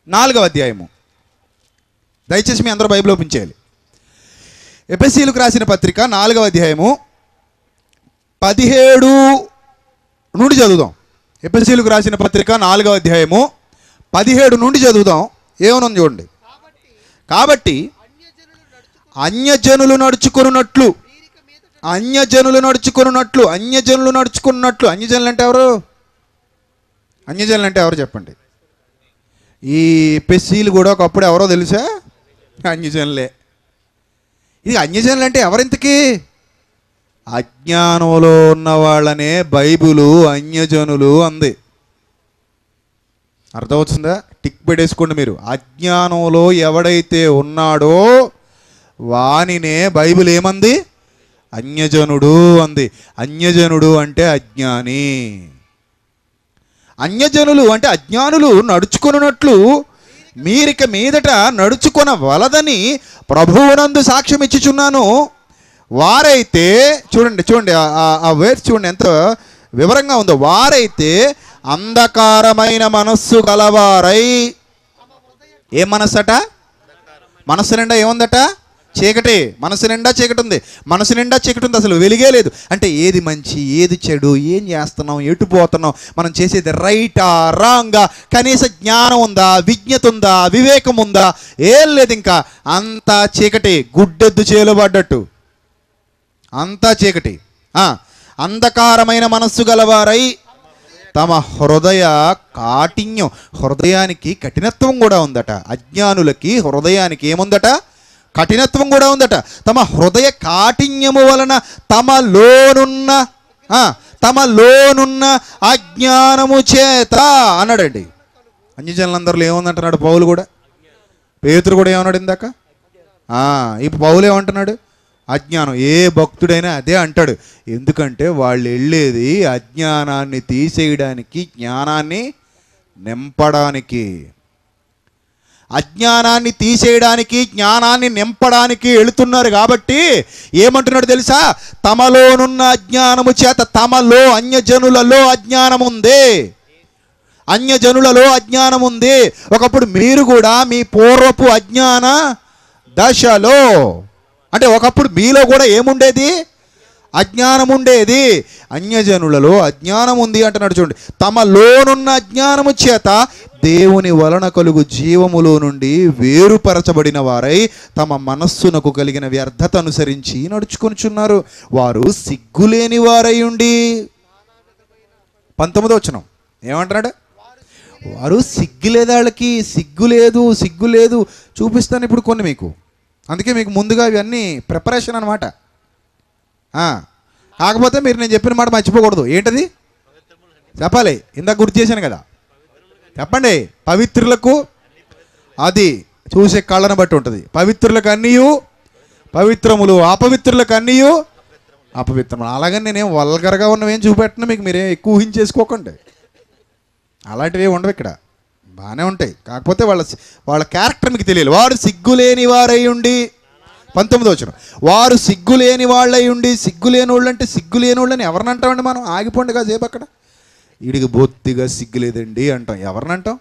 4వ అధ్యాయము. దయచేసి మీ అందరూ బైబిల్ ఓపెన్ చేయాలి. ఎఫెసీయులకు రాసిన పత్రిక 4వ అధ్యాయము 17 నుండి చదువుదాం. ఎఫెసీయులకు రాసిన పత్రిక 4వ అధ్యాయము 17 నుండి చదువుదాం. ఏమనుంది చూడండి. కాబట్టి అన్యజనులు నడుచుకున్నట్లు. అన్యజనులు అంటే ఎవరు? అన్యజనులు అంటే ఎవరు చెప్పండి? ఈ ఎఫెసీయులు కూడా ఒకప్పుడు ఎవరో తెలుసా? అన్యజనులే. ఇది అన్యజనులు అంటే ఎవరింతకీ? అజ్ఞానంలో ఉన్న వాళ్ళనే బైబిలు అన్యజనులు అంది. అర్థమవుతుందా? టిక్ పెట్టేసుకోండి మీరు. అజ్ఞానంలో ఎవడైతే ఉన్నాడో వానినే బైబిల్ ఏమంది? అన్యజనుడు అంది. అన్యజనుడు అంటే అజ్ఞాని. అన్యజనులు అంటే అజ్ఞానులు నడుచుకొనున్నట్లు మీరిక మీదట నడుచుకొన వలదని ప్రభువునందు సాక్ష్యం ఇచ్చుచున్నాను. వారైతే చూడండి ఆ వేర్స్ చూడండి ఎంత వివరంగా ఉందో. వారైతే అంధకారమైన మనస్సు గలవారై, ఏ మనస్సట? మనస్సు నిండా ఏముందట? చీకటి. మనసు నిండా చీకటి ఉంది. మనసు నిండా చీకటి ఉంది, అసలు వెలిగే లేదు. అంటే ఏది మంచి ఏది చెడు, ఏం చేస్తున్నాం, ఎటు పోతున్నాం, మనం చేసేది రైటా రాంగా, కనీస జ్ఞానం ఉందా, విజ్ఞత ఉందా, వివేకం ఉందా, ఏం లేదు. ఇంకా అంతా చీకటి, గుడ్డెద్దు చేలుబడ్డట్టు అంతా చీకటి. అంధకారమైన మనస్సు గలవారై తమ హృదయ కాఠిన్యం, హృదయానికి కఠినత్వం కూడా ఉందట. అజ్ఞానులకి హృదయానికి ఏముందట? కఠినత్వం కూడా ఉందట. తమ హృదయ కాఠిన్యము వలన తమలోనున్న అజ్ఞానము చేత అన్నాడండి. అన్యజనులందరిలో ఏముందంటున్నాడు పౌలు కూడా, పేతురు కూడా ఏమన్నాడు ఇందాక. ఇప్పుడు పౌలు ఏమంటున్నాడు? అజ్ఞానం. ఏ భక్తుడైనా అదే అంటాడు. ఎందుకంటే వాళ్ళు వెళ్ళేది అజ్ఞానాన్ని తీసేయడానికి, జ్ఞానాన్ని నింపడానికి. అజ్ఞానాన్ని తీసేయడానికి, జ్ఞానాన్ని నింపడానికి వెళుతున్నారు. కాబట్టి ఏమంటున్నాడు తెలుసా? తమలోనున్న అజ్ఞానము చేత, తమలో అన్యజనులలో అజ్ఞానం ఉంది. అన్యజనులలో అజ్ఞానం ఉంది. ఒకప్పుడు మీరు కూడా మీ పూర్వపు అజ్ఞాన దశలో, అంటే ఒకప్పుడు మీలో కూడా ఏముండేది? అజ్ఞానం ఉండేది. అన్యజనులలో అజ్ఞానం ఉంది అంటున్నాడు. చూడండి, తమలోనున్న అజ్ఞానము చేత దేవుని వలన కలుగు జీవములో నుండి వేరుపరచబడిన వారై తమ మనస్సునకు కలిగిన వ్యర్థత అనుసరించి నడుచుకొనుచున్నారు. వారు సిగ్గులేని వారై ఉండి, 19వ వచనం ఏమంటున్నాడు? వారు సిగ్గులేదు, వాళ్ళకి సిగ్గు లేదు. చూపిస్తాను ఇప్పుడు కొన్ని మీకు. అందుకే మీకు ముందుగా ఇవన్నీ ప్రిపరేషన్ అనమాట. కాకపోతే మీరు నేను చెప్పిన మాట మర్చిపోకూడదు. ఏంటది చెప్పాలి. ఇందాక గుర్తు చేశాను కదా, చెప్పండి. పవిత్రులకు, అది చూసే కళ్ళను బట్టి ఉంటుంది. పవిత్రులకు అన్నీయు పవిత్రములు, అపవిత్రులకు అన్నీయు అపవిత్రములు. అలాగని నేనేం వల్గర్గా ఉన్నవేం చూపెట్టను మీకు, మీరేం ఎక్కువ ఊహించేసుకోకండి. అలాంటివి ఉండవు ఇక్కడ, బాగానే ఉంటాయి. కాకపోతే వాళ్ళ క్యారెక్టర్ మీకు తెలియాలి. వారు సిగ్గులేని వారై ఉండి, 19వ వచనం, వారు సిగ్గులేని వాళ్ళై ఉండి. సిగ్గులేని వాళ్ళు అంటే సిగ్గులేని వాళ్ళని ఎవరిని అంటామండి మనం? ఆగిపోండి కాసేపు అక్కడ. వీడికి బొత్తిగా సిగ్గు లేదండి అంటాం. ఎవరిని అంటాం?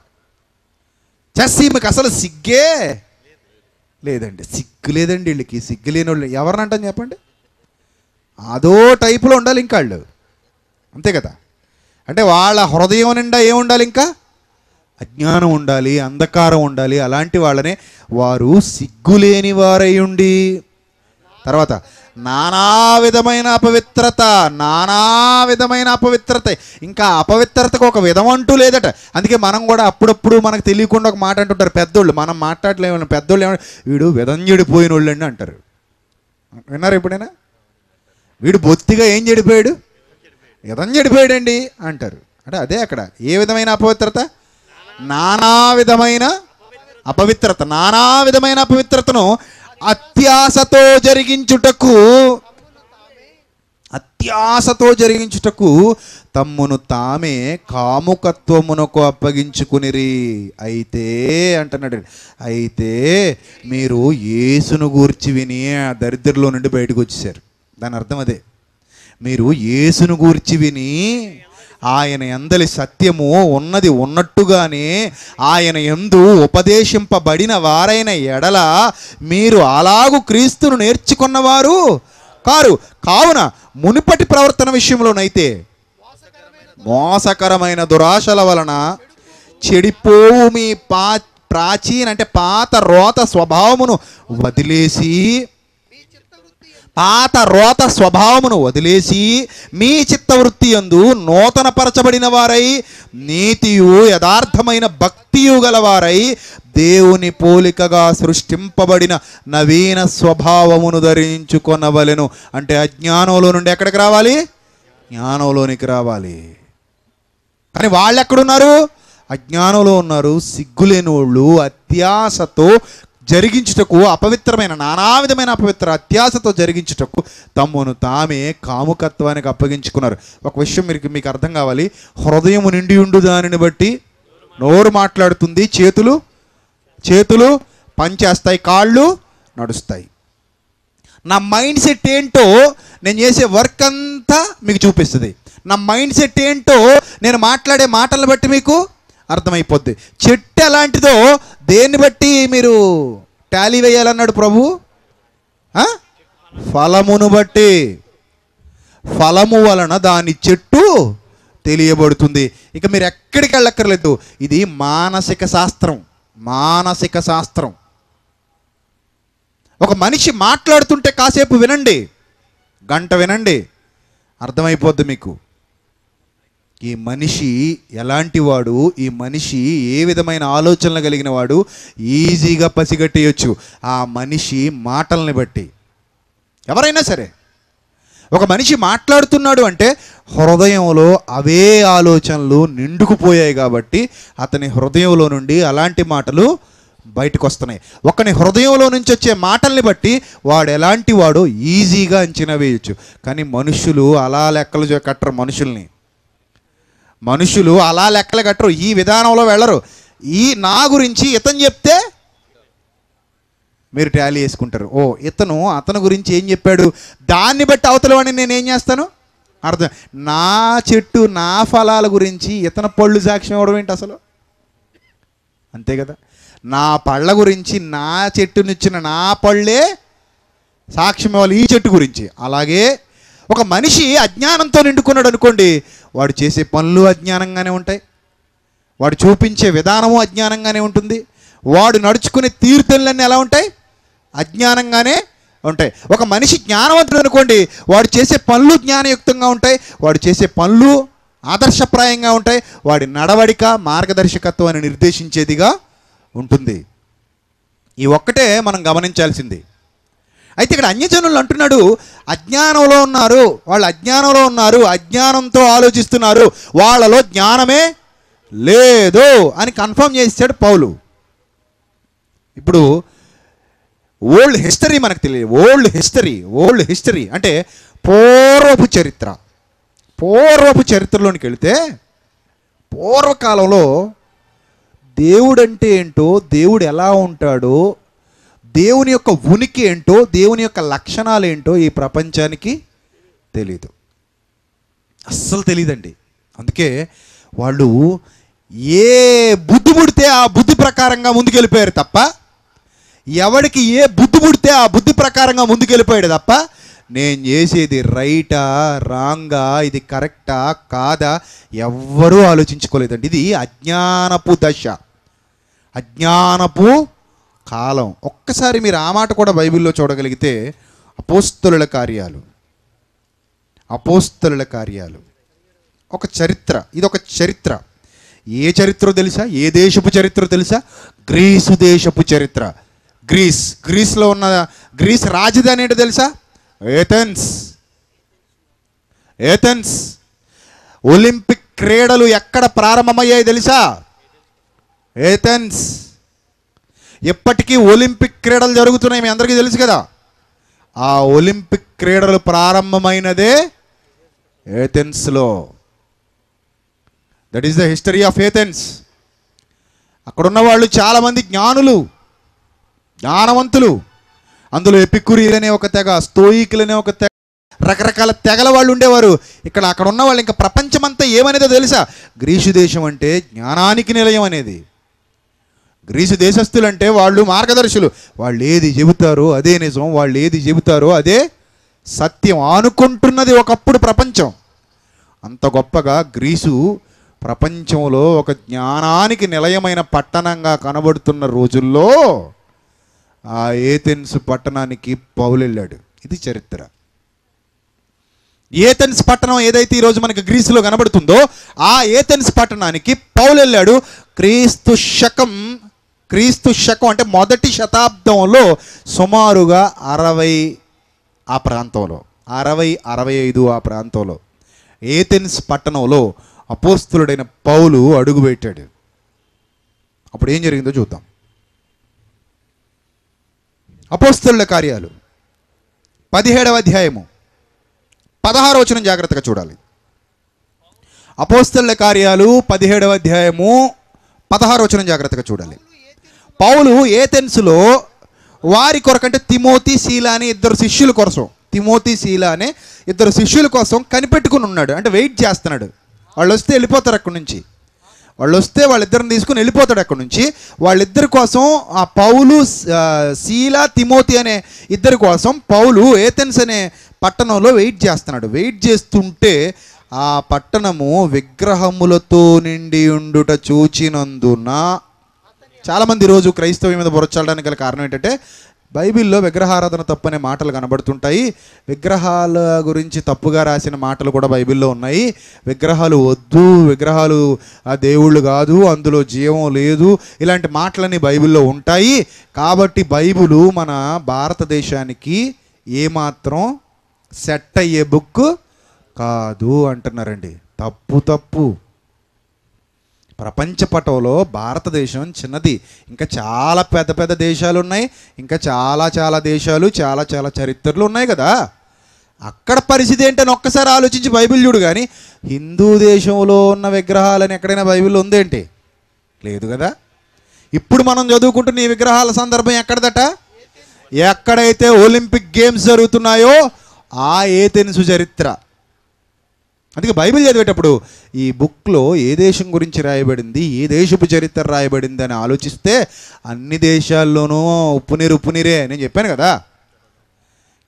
మీకు అసలు సిగ్గే లేదండి, సిగ్గు లేదండి వీళ్ళకి, సిగ్గు లేని వాళ్ళు ఎవరిని అంటాం చెప్పండి? అదో టైపులో ఉండాలి ఇంకా వాళ్ళు, అంతే కదా. అంటే వాళ్ళ హృదయం నిండా ఏముండాలి? ఇంకా అజ్ఞానం ఉండాలి, అంధకారం ఉండాలి. అలాంటి వాళ్ళనే వారు సిగ్గులేని వారై ఉండి. తర్వాత నానా విధమైన అపవిత్రత. ఇంకా అపవిత్రతకు ఒక విధం అంటూ లేదట. అందుకే మనం కూడా అప్పుడప్పుడు మనకు తెలియకుండా ఒక మాట అంటుంటారు పెద్దోళ్ళు. మనం మాట్లాడలేము. పెద్దోళ్ళు ఏమన్నా, వీడు విధం చెడిపోయిన వాళ్ళు అండి అంటారు. విన్నారు ఎప్పుడైనా? వీడు బొత్తిగా ఏం చెడిపోయాడు? విధం చెడిపోయాడండి అంటారు. అంటే అదే అక్కడ ఏ విధమైన అపవిత్రత? నానా విధమైన అపవిత్రతను అత్యాశతో జరిగించుటకు తమ్మును తామే కాముకత్వమునకు అప్పగించుకునిరి. అయితే అంటున్నాడు, అయితే మీరు యేసును గూర్చి విని ఆ దరిద్రలో నుండి బయటకు వచ్చేసారు. దాని అర్థం అదే. మీరు యేసును గూర్చి విని ఆయన యందలి సత్యము ఉన్నది ఉన్నట్టుగానే ఆయన యందు ఉపదేశింపబడిన వారైన ఎడల మీరు అలాగు క్రీస్తును నేర్చుకున్నవారు కావున మునుపటి ప్రవర్తన విషయంలోనైతే మోసకరమైన దురాశల వలన చెడిపోవు మీ ప్రాచీన అంటే పాత రోత స్వభావమును వదిలేసి మీ చిత్తవృత్తి యందు నూతన పరచబడిన వారై నీతియు యథార్థమైన భక్తియు గలవారై దేవుని పోలికగా సృష్టింపబడిన నవీన స్వభావమును ధరించుకొనవలెను. అంటే అజ్ఞానంలో నుండి ఎక్కడికి రావాలి? జ్ఞానంలోనికి రావాలి. కానీ వాళ్ళు ఎక్కడున్నారు? అజ్ఞానంలో ఉన్నారు. సిగ్గులేని వాళ్ళు అత్యాశతో జరిగించుటకు, అపవిత్రమైన నానా విధమైన అపవిత్ర అత్యాశతో జరిగించుటకు తమ్మును తామే కాముకత్వానికి అప్పగించుకున్నారు. ఒక విషయం మీకు అర్థం కావాలి. హృదయము నిండి ఉండు దానిని బట్టి నోరు మాట్లాడుతుంది, చేతులు పనిచేస్తాయి, కాళ్ళు నడుస్తాయి. నా మైండ్ సెట్ ఏంటో నేను చేసే వర్క్ అంతా మీకు చూపిస్తుంది. నా మైండ్ సెట్ ఏంటో నేను మాట్లాడే మాటలను బట్టి మీకు అర్థమైపోద్ది. చెట్టు ఎలాంటిదో దేన్ని బట్టి మీరు టాలీ వేయాలన్నాడు ప్రభు? ఫలమును బట్టి. ఫలము వలన దాని చెట్టు తెలియబడుతుంది. ఇక మీరు ఎక్కడికి వెళ్ళక్కర్లేదు. ఇది మానసిక శాస్త్రం. ఒక మనిషి మాట్లాడుతుంటే కాసేపు వినండి, గంట వినండి, అర్థమైపోద్ది మీకు. ఈ మనిషి ఎలాంటి వాడు, ఈ మనిషి ఏ విధమైన ఆలోచనలు కలిగిన వాడు ఈజీగా పసిగట్టేయచ్చు ఆ మనిషి మాటల్ని బట్టి. ఎవరైనా సరే ఒక మనిషి మాట్లాడుతున్నాడు అంటే హృదయంలో అవే ఆలోచనలు నిండుకుపోయాయి కాబట్టి అతని హృదయంలో నుండి అలాంటి మాటలు బయటకు వస్తున్నాయి. ఒకని హృదయంలో నుంచి వచ్చే మాటల్ని బట్టి వాడు ఎలాంటి వాడో ఈజీగా అంచనా వేయచ్చు. కానీ మనుషులు అలా లెక్కలు కట్టరు. మనుషులు అలా లెక్కలు కట్టరు, ఈ విధానంలో వెళ్ళరు. నా గురించి ఇతను చెప్తే మీరు టాలీ వేసుకుంటారు. ఇతను అతని గురించి ఏం చెప్పాడు, దాన్ని బట్టి అవతల వాడిని నేను ఏం చేస్తాను అర్థం. నా చెట్టు నా ఫలాల గురించి ఇతని పళ్ళు సాక్ష్యం ఇవ్వడం ఏంటి అసలు? అంతే కదా. నా పళ్ళ గురించి నా చెట్టునిచ్చిన నా పళ్ళే సాక్ష్యం ఇవ్వాలి ఈ చెట్టు గురించి. అలాగే ఒక మనిషి అజ్ఞానంతో నిండుకున్నాడు అనుకోండి, వాడు చేసే పనులు అజ్ఞానంగానే ఉంటాయి, వాడు చూపించే విధానము అజ్ఞానంగానే ఉంటుంది, వాడు నడుచుకునే తీర్థులన్నీ ఎలా ఉంటాయి, అజ్ఞానంగానే ఉంటాయి. ఒక మనిషి జ్ఞానవంతుడు అనుకోండి, వాడు చేసే పనులు జ్ఞానయుక్తంగా ఉంటాయి, వాడు చేసే పనులు ఆదర్శప్రాయంగా ఉంటాయి, వాడి నడవడిక మార్గదర్శకత్వాన్ని నిర్దేశించేదిగా ఉంటుంది. ఈ ఒక్కటే మనం గమనించాల్సింది. అయితే ఇక్కడ అన్యజనులు అంటున్నాడు, అజ్ఞానంలో ఉన్నారు, వాళ్ళు అజ్ఞానంలో ఉన్నారు, అజ్ఞానంతో ఆలోచిస్తున్నారు, వాళ్ళలో జ్ఞానమే లేదు అని కన్ఫర్మ్ చేశాడు పౌలు. ఇప్పుడు ఓల్డ్ హిస్టరీ మనకు తెలియదు. ఓల్డ్ హిస్టరీ అంటే పూర్వపు చరిత్రలోనికి వెళితే పూర్వకాలంలో దేవుడు అంటే ఏంటో, దేవుడు ఎలా ఉంటాడో, దేవుని యొక్క ఉనికి ఏంటో, దేవుని యొక్క లక్షణాలు ఏంటో ఈ ప్రపంచానికి తెలీదు, అస్సలు తెలియదండి. అందుకే వాళ్ళు ఏ బుద్ధి పుడితే ఆ బుద్ధి ప్రకారంగా ముందుకెళ్ళిపోయారు తప్ప, ఎవడికి ఏ బుద్ధి పుడితే ఆ బుద్ధి ప్రకారంగా ముందుకెళ్ళిపోయాడు తప్ప, నేను చేసేది రైటా రాంగా, ఇది కరెక్టా కాదా ఎవ్వరూ ఆలోచించుకోలేదండి. ఇది అజ్ఞానపు దశ, అజ్ఞానపు కాలం. ఒక్కసారి మీరు ఆ మాట కూడా బైబిల్లో చూడగలిగితే అపోస్తలుల కార్యాలు ఒక చరిత్ర, ఇది ఒక చరిత్ర. ఏ చరిత్ర తెలుసా? ఏ దేశపు చరిత్ర తెలుసా? గ్రీసు దేశపు చరిత్ర. గ్రీస్లో ఉన్న గ్రీస్ రాజధాని ఏంటో తెలుసా? ఏథెన్స్. ఒలింపిక్ క్రీడలు ఎక్కడ ప్రారంభమయ్యాయి తెలుసా? ఏథెన్స్. ఎప్పటికీ ఒలింపిక్ క్రీడలు జరుగుతున్నాయి, మీ అందరికీ తెలుసు కదా. ఆ ఒలింపిక్ క్రీడలు ప్రారంభమైనదే ఏథెన్స్లో. That is the history of Athens. అక్కడున్న వాళ్ళు చాలామంది జ్ఞానవంతులు. అందులో ఎపికురీలనే ఒక తెగ, స్తోయికులనే ఒక తెగ, రకరకాల తెగల వాళ్ళు ఉండేవారు. అక్కడ ఉన్న వాళ్ళు ఇంకా ప్రపంచమంతా ఏమనేదో తెలుసా? గ్రీసు దేశం అంటే జ్ఞానానికి నిలయం అనేది. గ్రీసు దేశస్థులు అంటే వాళ్ళు మార్గదర్శులు. వాళ్ళు ఏది చెబుతారో అదే నిజం, వాళ్ళు ఏది చెబుతారో అదే సత్యం అనుకుంటున్నది ఒకప్పుడు ప్రపంచం. అంత గొప్పగా గ్రీసు ప్రపంచంలో ఒక జ్ఞానానికి నిలయమైన పట్టణంగా కనబడుతున్న రోజుల్లో ఆ ఏథెన్స్ పట్టణానికి పౌలు వెళ్ళాడు. ఇది చరిత్ర. ఏథెన్స్ పట్టణం ఏదైతే ఈరోజు మనకి గ్రీసులో కనబడుతుందో ఆ ఏథెన్స్ పట్టణానికి పౌలు వెళ్ళాడు. క్రీస్తు శకం అంటే మొదటి శతాబ్దంలో సుమారుగా 60 ఆ ప్రాంతంలో, 60-65 ఆ ప్రాంతంలో ఏథెన్స్ పట్టణంలో అపోస్తలుడైన పౌలు అడుగుపెట్టాడు. అప్పుడు ఏం జరిగిందో చూద్దాం. అపోస్తలుల కార్యాలు 17వ అధ్యాయము 16వ వచనం జాగ్రత్తగా చూడాలి. అపోస్తలుల కార్యాలు 17వ అధ్యాయము 16వ వచనం జాగ్రత్తగా చూడాలి. పౌలు ఏథెన్సులో వారి కొరకంటే తిమోతి శీల అనే ఇద్దరు శిష్యుల కోసం, తిమోతి శీల అనే ఇద్దరు శిష్యుల కోసం కనిపెట్టుకుని ఉన్నాడు. అంటే వెయిట్ చేస్తున్నాడు. వాళ్ళు వస్తే వెళ్ళిపోతారు అక్కడి నుంచి. వాళ్ళు వస్తే వాళ్ళిద్దరిని తీసుకుని వెళ్ళిపోతాడు అక్కడి నుంచి. వాళ్ళిద్దరి కోసం ఆ పౌలు, శీల, తిమోతి అనే ఇద్దరి కోసం పౌలు ఏథెన్స్ అనే పట్టణంలో వెయిట్ చేస్తున్నాడు. వెయిట్ చేస్తుంటే ఆ పట్టణము విగ్రహములతో నిండి ఉండుట చూచినందున, చాలామంది రోజు క్రైస్తవం మీద బురచల్లడానికి గల కారణం ఏంటంటే బైబిల్లో విగ్రహారాధన తప్పనే మాటలు కనబడుతుంటాయి. విగ్రహాల గురించి తప్పుగా రాసిన మాటలు కూడా బైబిల్లో ఉన్నాయి. విగ్రహాలు వద్దు, విగ్రహాలు ఆ దేవుళ్ళు కాదు, అందులో జీవం లేదు, ఇలాంటి మాటలన్నీ బైబిల్లో ఉంటాయి. కాబట్టి బైబిలు మన భారతదేశానికి ఏమాత్రం సెట్ అయ్యే బుక్ కాదు అంటున్నారండి. తప్పు. ప్రపంచ పటంలో భారతదేశం చిన్నది. ఇంకా చాలా పెద్ద పెద్ద దేశాలు ఉన్నాయి. ఇంకా చాలా దేశాలు, చాలా చరిత్రలు ఉన్నాయి కదా. అక్కడ పరిస్థితి ఏంటని ఒక్కసారి ఆలోచించి బైబిల్ చూడు. కానీ హిందూ దేశంలో ఉన్న విగ్రహాలని ఎక్కడైనా బైబిల్ ఉందేంటి? లేదు కదా. ఇప్పుడు మనం చదువుకుంటున్న ఈ విగ్రహాల సందర్భం ఎక్కడదట? ఎక్కడైతే ఒలింపిక్ గేమ్స్ జరుగుతున్నాయో ఆ ఏథెన్సు చరిత్ర. అందుకే బైబిల్ చదివేటప్పుడు ఈ బుక్లో ఏ దేశం గురించి రాయబడింది, ఏ దేశపు చరిత్ర రాయబడింది అని ఆలోచిస్తే అన్ని దేశాల్లోనూ ఉప్పు నీరే నేను చెప్పాను కదా.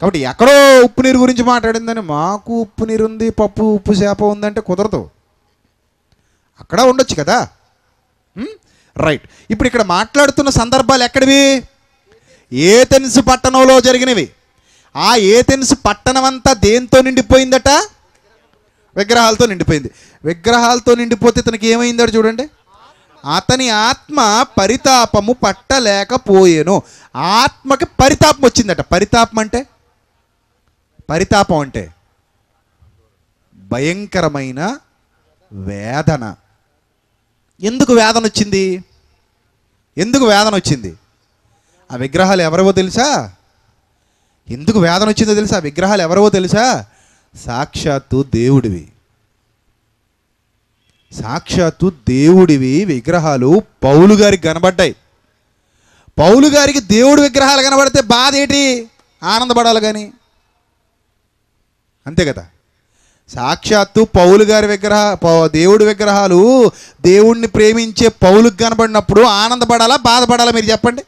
కాబట్టి ఎక్కడో ఉప్పు నీరు గురించి మాట్లాడిందని మాకు ఉప్పు నీరు ఉంది, పప్పు ఉప్పు చేప ఉందంటే కుదరదు. అక్కడ ఉండొచ్చు కదా. రైట్. ఇప్పుడు ఇక్కడ మాట్లాడుతున్న సందర్భాలు ఎక్కడివి? ఏథెన్స్ పట్టణంలో జరిగినవి. ఆ ఏథెన్స్ పట్టణం అంతా దేంతో నిండిపోయిందట? విగ్రహాలతో నిండిపోయింది. విగ్రహాలతో నిండిపోతే ఇతనికి ఏమైందో చూడండి. అతని ఆత్మ పరితాపము పట్టలేకపోయేను. ఆత్మకి పరితాపం వచ్చిందట. పరితాపం అంటే భయంకరమైన వేదన. ఎందుకు వేదన వచ్చింది? ఆ విగ్రహాలు ఎవరవో తెలుసా? ఎందుకు వేదన వచ్చిందో తెలుసా? ఆ విగ్రహాలు ఎవరవో తెలుసా? సాక్షాత్తు దేవుడివి విగ్రహాలు పౌలు గారికి కనబడ్డాయి. పౌలు గారికి దేవుడి విగ్రహాలు కనబడితే బాధ ఏంటి? ఆనందపడాలి కానీ, అంతే కదా. సాక్షాత్తు పౌలు గారి దేవుడి విగ్రహాలు దేవుణ్ణి ప్రేమించే పౌలుకి కనబడినప్పుడు ఆనందపడాలా, బాధపడాలా? మీరు చెప్పండి.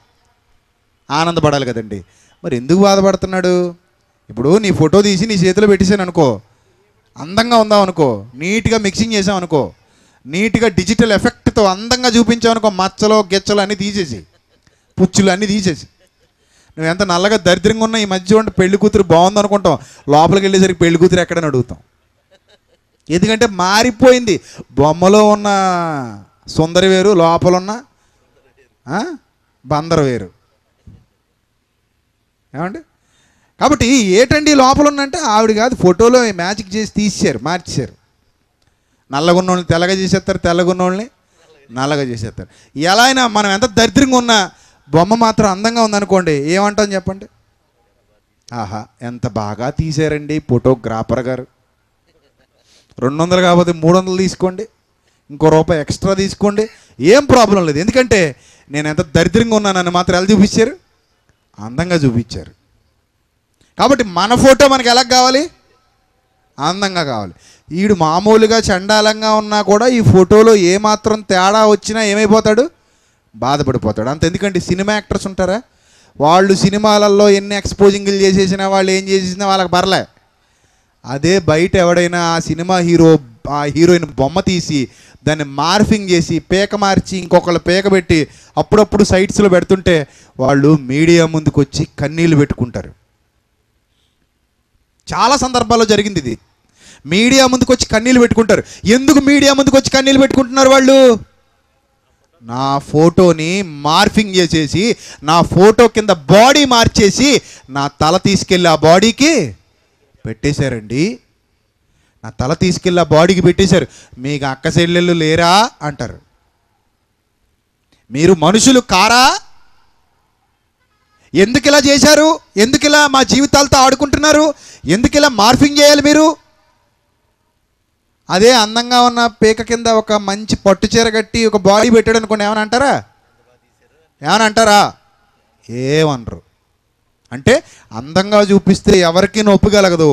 ఆనందపడాలి కదండి. మరి ఎందుకు బాధపడుతున్నాడు? ఇప్పుడు నీ ఫోటో తీసి నీ చేతిలో పెట్టేసాను అనుకో, అందంగా ఉందాం అనుకో, నీట్గా మిక్సింగ్ చేసాం అనుకో, నీట్గా డిజిటల్ ఎఫెక్ట్తో అందంగా చూపించావు అనుకో, మచ్చలో గెచ్చలు అన్నీ తీసేసి, పుచ్చులు అన్నీ తీసేసి, నువ్వు ఎంత నల్లగా దరిద్రంగా ఉన్నా ఈ మధ్య ఉంటే పెళ్లి కూతురు బాగుంది అనుకుంటాం, లోపలికి వెళ్ళేసరికి పెళ్లి కూతురు ఎక్కడని అడుగుతాం. ఎందుకంటే మారిపోయింది. బొమ్మలో ఉన్న సుందరి వేరు, లోపల ఉన్న బందరు వేరు. ఏమండి? కాబట్టి ఏటండి లోపల ఉన్నంటే ఆవిడ కాదు, ఫోటోలో మ్యాజిక్ చేసి మార్చేశారు. నల్లగున్నోళ్ళని తెల్లగా చేసేస్తారు, తెల్లగున్నోళ్ళని నల్లగా చేసేస్తారు. ఎలా అయినా మనం ఎంత దరిద్రంగా ఉన్నా బొమ్మ మాత్రం అందంగా ఉందనుకోండి, ఏమంటాం చెప్పండి? ఆహా ఎంత బాగా తీశారండి ఫోటోగ్రాఫర్ గారు. 200 కాకపోతే 300 తీసుకోండి, ఇంకో రూపాయి ఎక్స్ట్రా తీసుకోండి, ఏం ప్రాబ్లం లేదు. ఎందుకంటే నేను ఎంత దరిద్రంగా ఉన్నానని మాత్రం ఎలా చూపించారు? అందంగా చూపించారు. కాబట్టి మన ఫోటో మనకి ఎలా కావాలి? అందంగా కావాలి. ఈడు మామూలుగా చండాలంగా ఉన్నా కూడా ఈ ఫోటోలో ఏమాత్రం తేడా వచ్చినా ఏమైపోతాడు? బాధపడిపోతాడు. అంత ఎందుకంటే సినిమా యాక్టర్స్ ఉంటారా, వాళ్ళు సినిమాలలో ఎన్ని ఎక్స్పోజింగ్లు చేసేసినా, వాళ్ళు ఏం చేసేసినా వాళ్ళకి పర్లే. అదే బయట ఎవడైనా ఆ సినిమా ఆ హీరోయిన్ బొమ్మ తీసి దాన్ని మార్ఫింగ్ చేసి పేక మార్చి ఇంకొకళ్ళు పేక పెట్టి అప్పుడప్పుడు సైట్స్లో పెడుతుంటే వాళ్ళు మీడియా ముందుకు వచ్చి కన్నీళ్ళు పెట్టుకుంటారు. చాలా సందర్భాల్లో జరిగింది ఇది. మీడియా ముందుకు వచ్చి కన్నీళ్ళు పెట్టుకుంటారు. ఎందుకు మీడియా ముందుకు వచ్చి కన్నీళ్ళు పెట్టుకుంటున్నారు వాళ్ళు? నా ఫోటోని మార్ఫింగ్ చేసేసి, నా ఫోటో కింద బాడీ మార్చేసి నా తల తీసుకెళ్ళి ఆ బాడీకి పెట్టేశారండి. నా తల తీసుకెళ్ళి ఆ బాడీకి పెట్టేశారు. మీకు అక్క చెల్లెళ్ళు లేరా అంటారు. మీరు మనుషులు కారా? ఎందుకు ఇలా చేశారు? ఎందుకు ఇలా మా జీవితాలతో ఆడుకుంటున్నారు? ఎందుకు ఇలా మార్ఫింగ్ చేయాలి మీరు? అదే అందంగా ఉన్న పీక కింద ఒక మంచి పట్టు చీర కట్టి ఒక బాడీ పెట్టాడు అనుకోండి, ఏమని అంటారా? ఏమని అంటారా? ఏమనరు. అంటే అందంగా చూపిస్తే ఎవరికి నొప్పి కలగదు,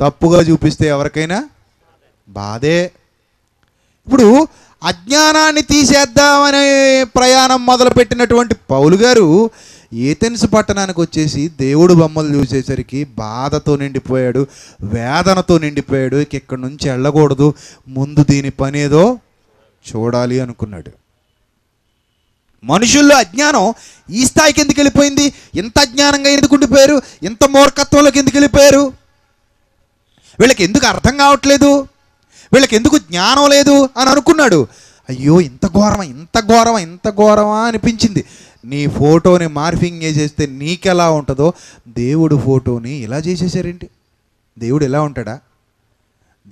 తప్పుగా చూపిస్తే ఎవరికైనా బాధే. ఇప్పుడు అజ్ఞానాన్ని తీసేద్దామనే ప్రయాణం మొదలుపెట్టినటువంటి పౌలు గారు ఏథెన్స్ పట్టణానికి వచ్చేసి దేవుడు బొమ్మలు చూసేసరికి బాధతో నిండిపోయాడు, వేదనతో నిండిపోయాడు. ఇక్కడి నుంచి వెళ్ళకూడదు, ముందు దీని పనేదో చూడాలి అనుకున్నాడు. మనుషుల్లో అజ్ఞానం ఈ స్థాయికి ఎందుకు వెళ్ళిపోయింది? ఇంత అజ్ఞానంగా ఎందుకు ఉండిపోయారు? ఇంత మూర్ఖత్వంలోకి ఎందుకు వెళ్ళిపోయారు? వీళ్ళకి ఎందుకు అర్థం కావట్లేదు? వీళ్ళకి ఎందుకు జ్ఞానం లేదు అని అనుకున్నాడు. అయ్యో ఇంత ఘోరమా, ఇంత ఘోరమా, ఇంత ఘోరమా అనిపించింది. నీ ఫోటోని మార్ఫింగ్ చేసేస్తే నీకెలా ఉంటుందో దేవుడు ఫోటోని ఇలా చేసేసారేంటి? దేవుడు ఎలా ఉంటాడా?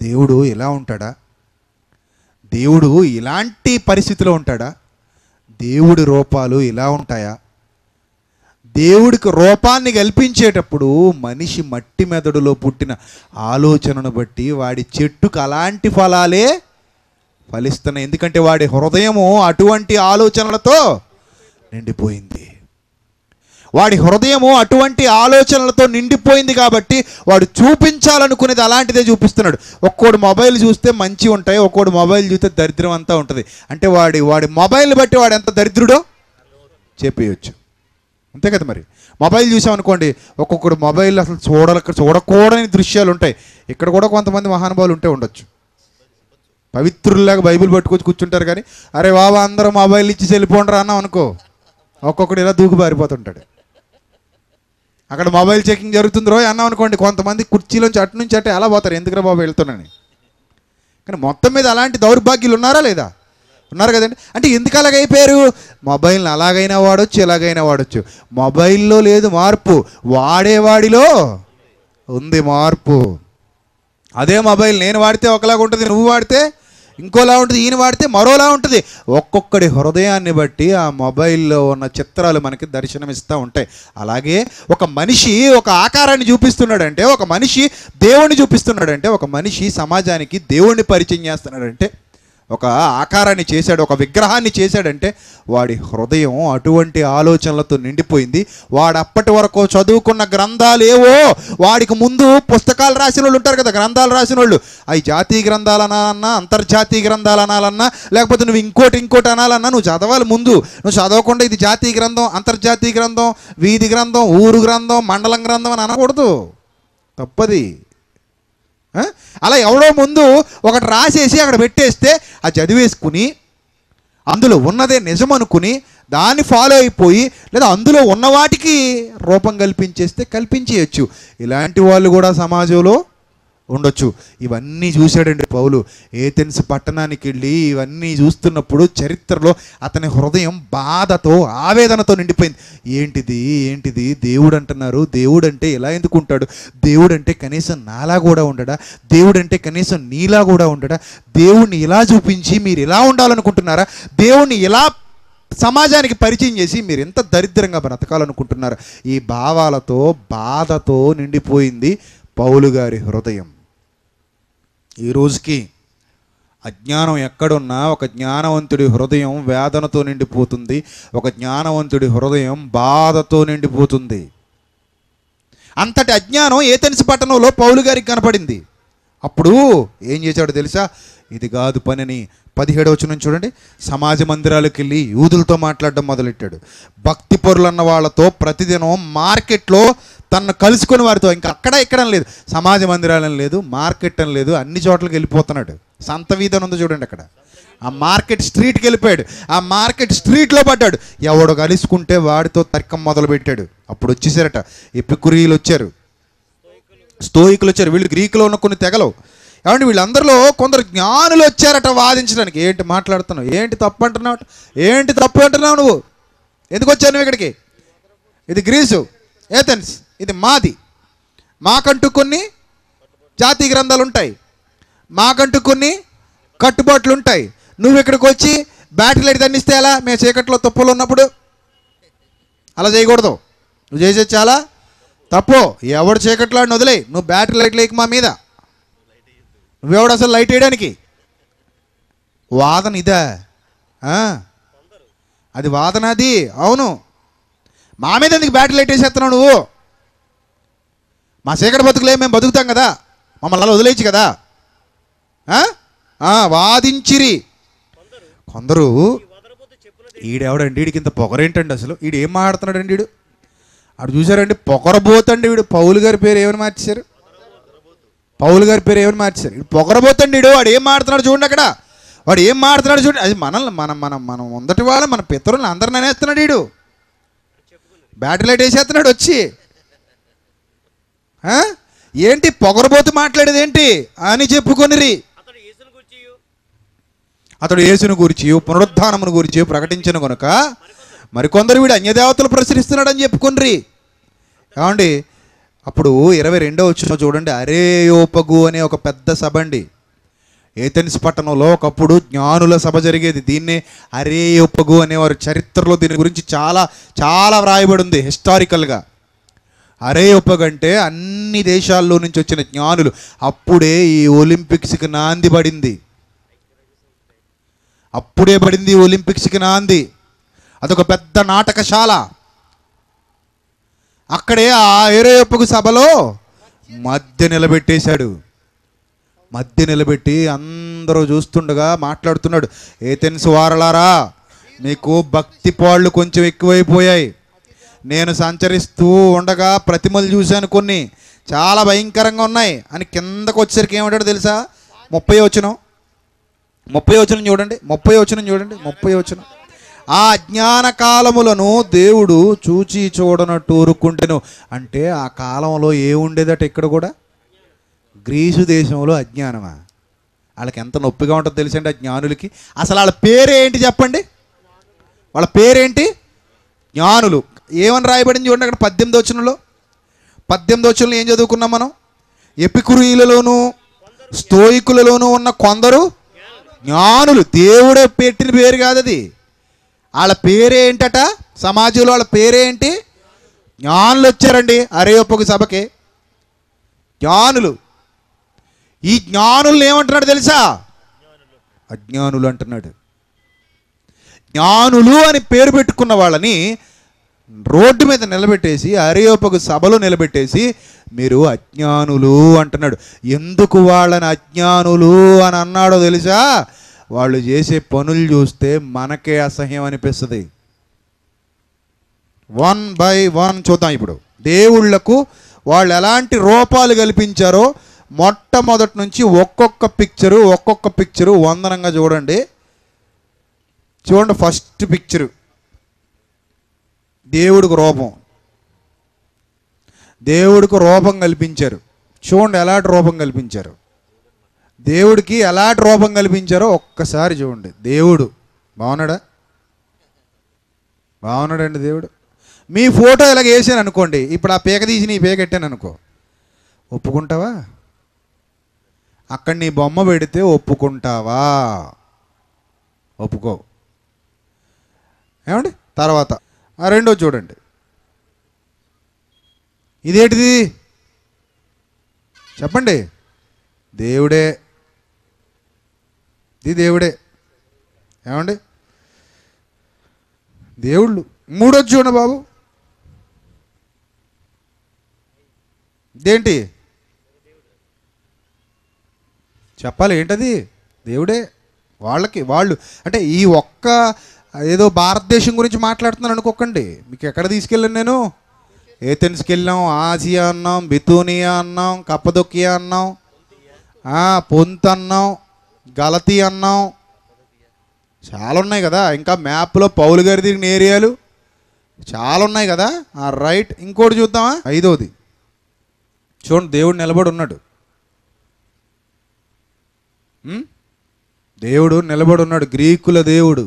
దేవుడు ఎలా ఉంటాడా? దేవుడు ఇలాంటి పరిస్థితిలో ఉంటాడా? దేవుడి రూపాలు ఇలా ఉంటాయా? దేవుడికి రూపాన్ని కల్పించేటప్పుడు మనిషి మట్టి మెదడులో పుట్టిన ఆలోచనను బట్టి వాడి చెట్టుకు అలాంటి ఫలాలే ఫలిస్తున్నాయి. ఎందుకంటే వాడి హృదయము అటువంటి ఆలోచనలతో నిండిపోయింది. వాడి హృదయము అటువంటి ఆలోచనలతో నిండిపోయింది కాబట్టి వాడు చూపించాలనుకునేది అలాంటిదే చూపిస్తున్నాడు. ఒక్కోడు మొబైల్ చూస్తే మంచి ఉంటాయి, ఒక్కోడు మొబైల్ చూస్తే దరిద్రం అంతా ఉంటుంది. అంటే వాడి మొబైల్ బట్టి వాడు ఎంత దరిద్రుడో చెప్పేయచ్చు. అంతే కదా మరి. మొబైల్ చూసామనుకోండి, ఒక్కొక్కడు మొబైల్ అసలు చూడకూడని దృశ్యాలు ఉంటాయి. ఇక్కడ కూడా కొంతమంది మహానుభావులు ఉంటే ఉండొచ్చు, పవిత్రుల్లాగా బైబిల్ పట్టుకొచ్చి కూర్చుంటారు. కానీ అరే బాబా అందరూ మొబైల్ ఇచ్చి వెళ్ళిపోండ్రా అన్నాం అనుకో, ఒక్కొక్కడు ఇలా దూకి పారిపోతుంటాడు. అక్కడ మొబైల్ చెకింగ్ జరుగుతుంది రోజు అన్నాం అనుకోండి, కొంతమంది కుర్చీలోంచి అటు నుంచి అటే ఎలా పోతారు, ఎందుకురా బాబు వెళ్తున్నాను. కానీ మొత్తం మీద అలాంటి దౌర్భాగ్యులు ఉన్నారా లేదా? ఉన్నారు కదండి. అంటే ఎందుకు అలాగైపోయారు? మొబైల్ని అలాగైనా వాడచ్చు, ఎలాగైనా వాడచ్చు. మొబైల్లో లేదు మార్పు, వాడేవాడిలో ఉంది మార్పు. అదే మొబైల్ నేను వాడితే ఒకలాగా ఉంటుంది, నువ్వు వాడితే ఇంకోలా ఉంటుంది, ఈయన వాడితే మరోలా ఉంటుంది. ఒక్కొక్కడి హృదయాన్ని బట్టి ఆ మొబైల్లో ఉన్న చిత్రాలు మనకి దర్శనమిస్తూ ఉంటాయి. అలాగే ఒక మనిషి ఒక ఆకారాన్ని చూపిస్తున్నాడంటే, ఒక మనిషి దేవుణ్ణి చూపిస్తున్నాడంటే, ఒక మనిషి సమాజానికి దేవుణ్ణి పరిచయం చేస్తున్నాడంటే, ఒక ఆకారాన్ని చేశాడు, ఒక విగ్రహాన్ని చేశాడంటే వాడి హృదయం అటువంటి ఆలోచనలతో నిండిపోయింది. వాడు అప్పటి వరకు చదువుకున్న గ్రంథాలు ఏవో, వాడికి ముందు పుస్తకాలు రాసిన వాళ్ళు ఉంటారు కదా, గ్రంథాలు రాసిన వాళ్ళు, అవి జాతీయ గ్రంథాలు అనాలన్నా, అంతర్జాతీయ గ్రంథాలు అనాలన్నా, లేకపోతే నువ్వు ఇంకోటి అనాలన్నా నువ్వు చదవాలి ముందు. నువ్వు చదవకుండా ఇది జాతీయ గ్రంథం, అంతర్జాతీయ గ్రంథం, వీధి గ్రంథం, ఊరు గ్రంథం, మండలం గ్రంథం అని అనకూడదు, తప్పది. అలా ఎవడో ముందు ఒకటి రాసేసి అక్కడ పెట్టేస్తే అది చదివేసుకుని అందులో ఉన్నదే నిజం అనుకుని దాన్ని ఫాలో అయిపోయి, లేదా అందులో ఉన్న వాటికి రూపం కల్పించేయచ్చు. ఇలాంటి వాళ్ళు కూడా సమాజంలో ఉండొచ్చు. ఇవన్నీ చూశాడండి పౌలు. ఏథెన్స్ పట్టణానికి వెళ్ళి ఇవన్నీ చూస్తున్నప్పుడు చరిత్రలో అతని హృదయం బాధతో ఆవేదనతో నిండిపోయింది. ఏంటిది దేవుడు అంటున్నారు, దేవుడు అంటే ఎలా ఎందుకుంటాడు, దేవుడు అంటే కనీసం నాలా కూడా ఉండడా, దేవుడు అంటే కనీసం నీలా కూడా ఉండడా, దేవుణ్ణి ఇలా చూపించి మీరు ఇలా ఉండాలనుకుంటున్నారా, దేవుణ్ణి ఇలా సమాజానికి పరిచయం చేసి మీరు ఎంత దరిద్రంగా బ్రతకాలనుకుంటున్నారు. ఈ భావాలతో బాధతో నిండిపోయింది పౌలు గారి హృదయం. ఈ రోజుకి అజ్ఞానం ఎక్కడున్నా ఒక జ్ఞానవంతుడి హృదయం వేదనతో నిండిపోతుంది, ఒక జ్ఞానవంతుడి హృదయం బాధతో నిండిపోతుంది. అంతటి అజ్ఞానం ఏథెన్స్ పట్టణంలో పౌలు గారికి కనపడింది. అప్పుడు ఏం చేశాడో తెలుసా? ఇది కాదు పనిని 17వ వచనం చూడండి. సమాజ మందిరాలకు వెళ్ళి యూదులతో మాట్లాడడం మొదలెట్టాడు. భక్తి పరులన్న వాళ్ళతో ప్రతిదినం మార్కెట్లో తను కలుసుకొని వారితో, ఇంకా అక్కడ ఇక్కడ లేదు, సమాజ మందిరాలని లేదు, మార్కెట్ అని లేదు, అన్ని చోట్లకి వెళ్ళిపోతున్నాడు. సంత వీధి అని ఉంది చూడండి, అక్కడ ఆ మార్కెట్ స్ట్రీట్కి వెళ్ళిపోయాడు. ఆ మార్కెట్ స్ట్రీట్లో పడ్డాడు. ఎవడు కలుసుకుంటే వాడితో తర్కం మొదలుపెట్టాడు. అప్పుడు వచ్చేసారట ఎపికురీలు వచ్చారు, స్తోయికులు వచ్చారు, వీళ్ళు గ్రీకులో ఉన్న కొన్ని తెగలు. ఏమంటే వీళ్ళందరిలో కొందరు జ్ఞానులు వచ్చారట వాదించడానికి. ఏంటి మాట్లాడుతున్నావు, ఏంటి తప్పు అంటున్నావు, ఏంటి తప్పు అంటున్నావు, నువ్వు ఎందుకు వచ్చావు నువ్వు ఇక్కడికి, ఇది గ్రీసు, ఏథెన్స్ ఇది మాది, మాకంటూ కొన్ని జాతీయ గ్రంథాలు ఉంటాయి, మాకంటూ కొన్ని కట్టుబాట్లు ఉంటాయి, నువ్వు ఇక్కడికి వచ్చి బ్యాటరీ లైట్ దండిస్తే ఎలా, మేము చీకట్లో తుప్పలు ఉన్నప్పుడు అలా చేయకూడదు. నువ్వు చేసేది చాలా తప్పు. ఎవడు చీకట్లాడిని వదిలే, నువ్వు బ్యాటరీ లైట్ లేక మా మీద, నువ్వెవడు అసలు లైట్ వేయడానికి? వాదన ఇదా? అది వాదన, అది అవును. మా మీద ఎందుకు బ్యాటరీ లైట్ వేసేస్తున్నావు నువ్వు? మా చీకటి బతుకులే, మేము బతుకుతాం కదా, మమ్మల్ని అలా వదిలేయచ్చు కదా. వాదించిరి కొందరు. ఈడెవడండి, వీడికి ఇంత పొగరేంటండి అసలు, వీడు ఏం మాట్లాడుతున్నాడు అండి వీడు? అటు చూసారండి, పొగరబోతండి వీడు. పౌలు గారి పేరు ఏమని మార్చేశారు? పౌలు గారి పేరు ఏమని మార్చేశారు? వీడు పొగరబోతండి వీడు. వాడు ఏం మాడుతున్నాడు చూడండి అక్కడ, వాడు ఏం మాడుతున్నాడు చూడండి. అది మనల్ని మనం మనం మనం ముందటి వాళ్ళ మన పితరులను అందరిని అనేస్తున్నాడు వీడు. బ్యాటరీ లైట్ వేసేస్తున్నాడు వచ్చి. ఏంటి పొగరబోతు మాట్లాడేది ఏంటి అని చెప్పుకొనిరి. అతడు యేసును గురించి పునరుద్ధానమును గురించి ప్రకటించిన కనుక మరికొందరు వీడు అన్యదేవతలు ప్రచురిస్తున్నాడని చెప్పుకొనిరి. ఏమండి, అప్పుడు 22వ వచనం చూడండి. అరేయోపగు అనే ఒక పెద్ద సభ అండి. ఏథెన్స్ పట్టణంలో ఒకప్పుడు జ్ఞానుల సభ జరిగేది. దీన్నే అరేయోపగు అనేవారు. చరిత్రలో దీని గురించి చాలా చాలా వ్రాయబడి ఉంది హిస్టారికల్గా. అరేయోపగు అంటే అన్ని దేశాల్లో నుంచి వచ్చిన జ్ఞానులు. అప్పుడే ఈ ఒలింపిక్స్కి నాంది పడింది. అప్పుడే పడింది ఒలింపిక్స్కి నాంది. అదొక పెద్ద నాటకశాల. అక్కడే ఆ అరేయోపగు సభలో మధ్య నిలబెట్టేశాడు. మధ్య నిలబెట్టి అందరూ చూస్తుండగా మాట్లాడుతున్నాడు. ఏథెన్స్ వారలారా, మీకు భక్తి పాళ్ళు కొంచెం ఎక్కువైపోయాయి. నేను సంచరిస్తూ ఉండగా ప్రతిమలు చూశాను, కొన్ని చాలా భయంకరంగా ఉన్నాయి అని. కిందకు వచ్చేసరికి ఏమంటాడు తెలుసా? 30వ వచనం చూడండి. 30వ వచనం. ఆ అజ్ఞాన కాలములను దేవుడు చూచి చూడనట్టు ఊరుకుంటెను. అంటే ఆ కాలంలో ఏముండేదట? ఇక్కడ కూడా గ్రీసు దేశంలో అజ్ఞానమా? వాళ్ళకి ఎంత నొప్పిగా ఉంటుందో తెలుసండి ఆ జ్ఞానులకి. అసలు వాళ్ళ పేరేంటి చెప్పండి? వాళ్ళ పేరేంటి? జ్ఞానులు. ఏమని రాయబడింది చూడండి అక్కడ 18వ వచనంలో ఏం చదువుకున్నాం మనం? ఎపికురీలలోను స్తోయికులలోనూ ఉన్న కొందరు జ్ఞానులు. దేవుడే పెట్టిన పేరు కాదు అది. వాళ్ళ పేరేంటట? సమాజంలో వాళ్ళ పేరేంటి? జ్ఞానులు వచ్చారండి అరేయోపగు సభకి. జ్ఞానులు. ఈ జ్ఞానులు ఏమంటున్నాడు తెలుసా? అజ్ఞానులు అంటున్నాడు. జ్ఞానులు అని పేరు పెట్టుకున్న వాళ్ళని రోడ్డు మీద నిలబెట్టేసి, అరేయోపగు సభలో నిలబెట్టేసి మీరు అజ్ఞానులు అంటున్నాడు. ఎందుకు వాళ్ళని అజ్ఞానులు అని అన్నాడో తెలుసా? వాళ్ళు చేసే పనులు చూస్తే మనకే అసహ్యం అనిపిస్తుంది. 1 by 1 చూద్దాం ఇప్పుడు. దేవుళ్లకు వాళ్ళు ఎలాంటి రూపాలు కల్పించారో మొట్టమొదటి నుంచి ఒక్కొక్క పిక్చరు వందనంగా చూడండి. ఫస్ట్ పిక్చరు దేవుడికి రూపం కల్పించారు. చూడండి ఎలాంటి రూపం కల్పించారు. దేవుడికి ఎలాంటి రూపం కల్పించారో ఒక్కసారి చూడండి. దేవుడు బాగున్నాడండి దేవుడు. మీ ఫోటో ఇలాగ వేసాను అనుకోండి, ఇప్పుడు ఆ పీక తీసి నీ పీక పెట్టాను అనుకో, ఒప్పుకుంటావా? అక్కడ నీ బొమ్మ పెడితే ఒప్పుకుంటావా? ఒప్పుకో. ఏమండి? తర్వాత రెండో చూడండి. ఇదేంటిది చెప్పండి? దేవుడే. ఇది దేవుడే. ఏమండి? దేవుళ్ళు. మూడోది చూడండి బాబు. ఇదేంటి చెప్పాలి? ఏంటది? దేవుడే. వాళ్ళు అంటే ఈ ఒక్క ఏదో భారతదేశం గురించి మాట్లాడుతున్నాను అనుకోకండి. మీకు ఎక్కడ తీసుకెళ్ళాను నేను? ఏథెన్స్కి వెళ్ళాం, ఆసియా అన్నాం, బితూనియా అన్నాం, కప్పదొక్కియా అన్నాం, పొంత్ అన్నాం, గలతీ అన్నాం. చాలా ఉన్నాయి కదా. ఇంకా మ్యాప్లో పౌలు గారి తిరిగిన ఏరియాలు చాలా ఉన్నాయి కదా. రైట్. ఇంకోటి చూద్దామా? 5వది చూడండి. దేవుడు నిలబడి ఉన్నాడు. దేవుడు నిలబడి ఉన్నాడు. గ్రీకుల దేవుడు,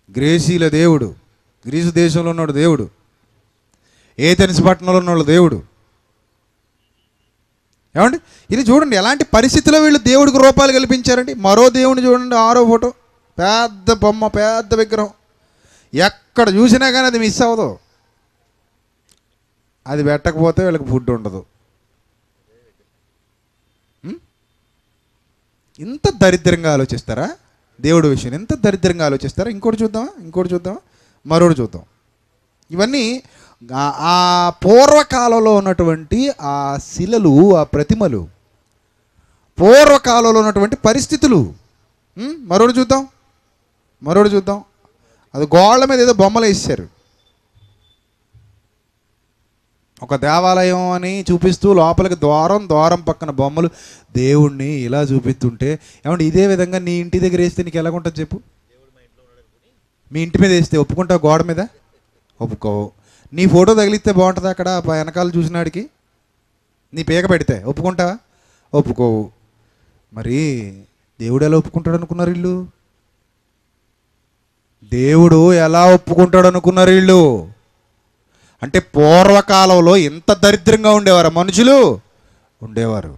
గ్రేసీల దేవుడు, గ్రీసు దేశంలో ఉన్నాడు దేవుడు, ఏథెన్స్ పట్టణంలో ఉన్నాడు దేవుడు. ఏమండి? ఇది చూడండి ఎలాంటి పరిస్థితిలో వీళ్ళు దేవుడికి రూపాలు కల్పించారండి. మరో దేవుడిని చూడండి, 6వ ఫోటో. పెద్ద బొమ్మ, పెద్ద విగ్రహం. ఎక్కడ చూసినా కానీ అది మిస్ అవ్వదు. అది పెట్టకపోతే వీళ్ళకి ఫుడ్ ఉండదు. ఇంత దరిద్రంగా ఆలోచిస్తారా దేవుడి విషయం? ఎంత దరిద్రంగా ఆలోచిస్తారా? ఇంకోటి చూద్దామా, మరోటి చూద్దాం. ఇవన్నీ ఆ పూర్వకాలంలో ఉన్నటువంటి ఆ శిలలు, ఆ ప్రతిమలు, పూర్వకాలంలో ఉన్నటువంటి పరిస్థితులు. మరోటి చూద్దాం. అది గోళ్ళ మీద ఏదో బొమ్మలు వేసారు. ఒక దేవాలయం అని చూపిస్తూ లోపలికి ద్వారం పక్కన బొమ్మలు, దేవుణ్ణి ఇలా చూపిస్తుంటే, ఏమంటే ఇదే విధంగా నీ ఇంటి దగ్గర వేస్తే నీకు ఎలాగుంటుంది చెప్పు? మీ ఇంటి మీద వేస్తే ఒప్పుకుంటావు? గోడ మీద ఒప్పుకోవు. నీ ఫోటో తగిలిస్తే బాగుంటుంది అక్కడ వెనకాల చూసినాడికి, నీ పీక పెడితే ఒప్పుకుంటావా? ఒప్పుకోవు. మరి దేవుడు ఎలా ఒప్పుకుంటాడు అనుకున్నారు వీళ్ళు? దేవుడు ఎలా ఒప్పుకుంటాడు అనుకున్నారు వీళ్ళు? అంటే పూర్వకాలంలో ఎంత దరిద్రంగా ఉండేవారు మనుషులు? ఉండేవారు.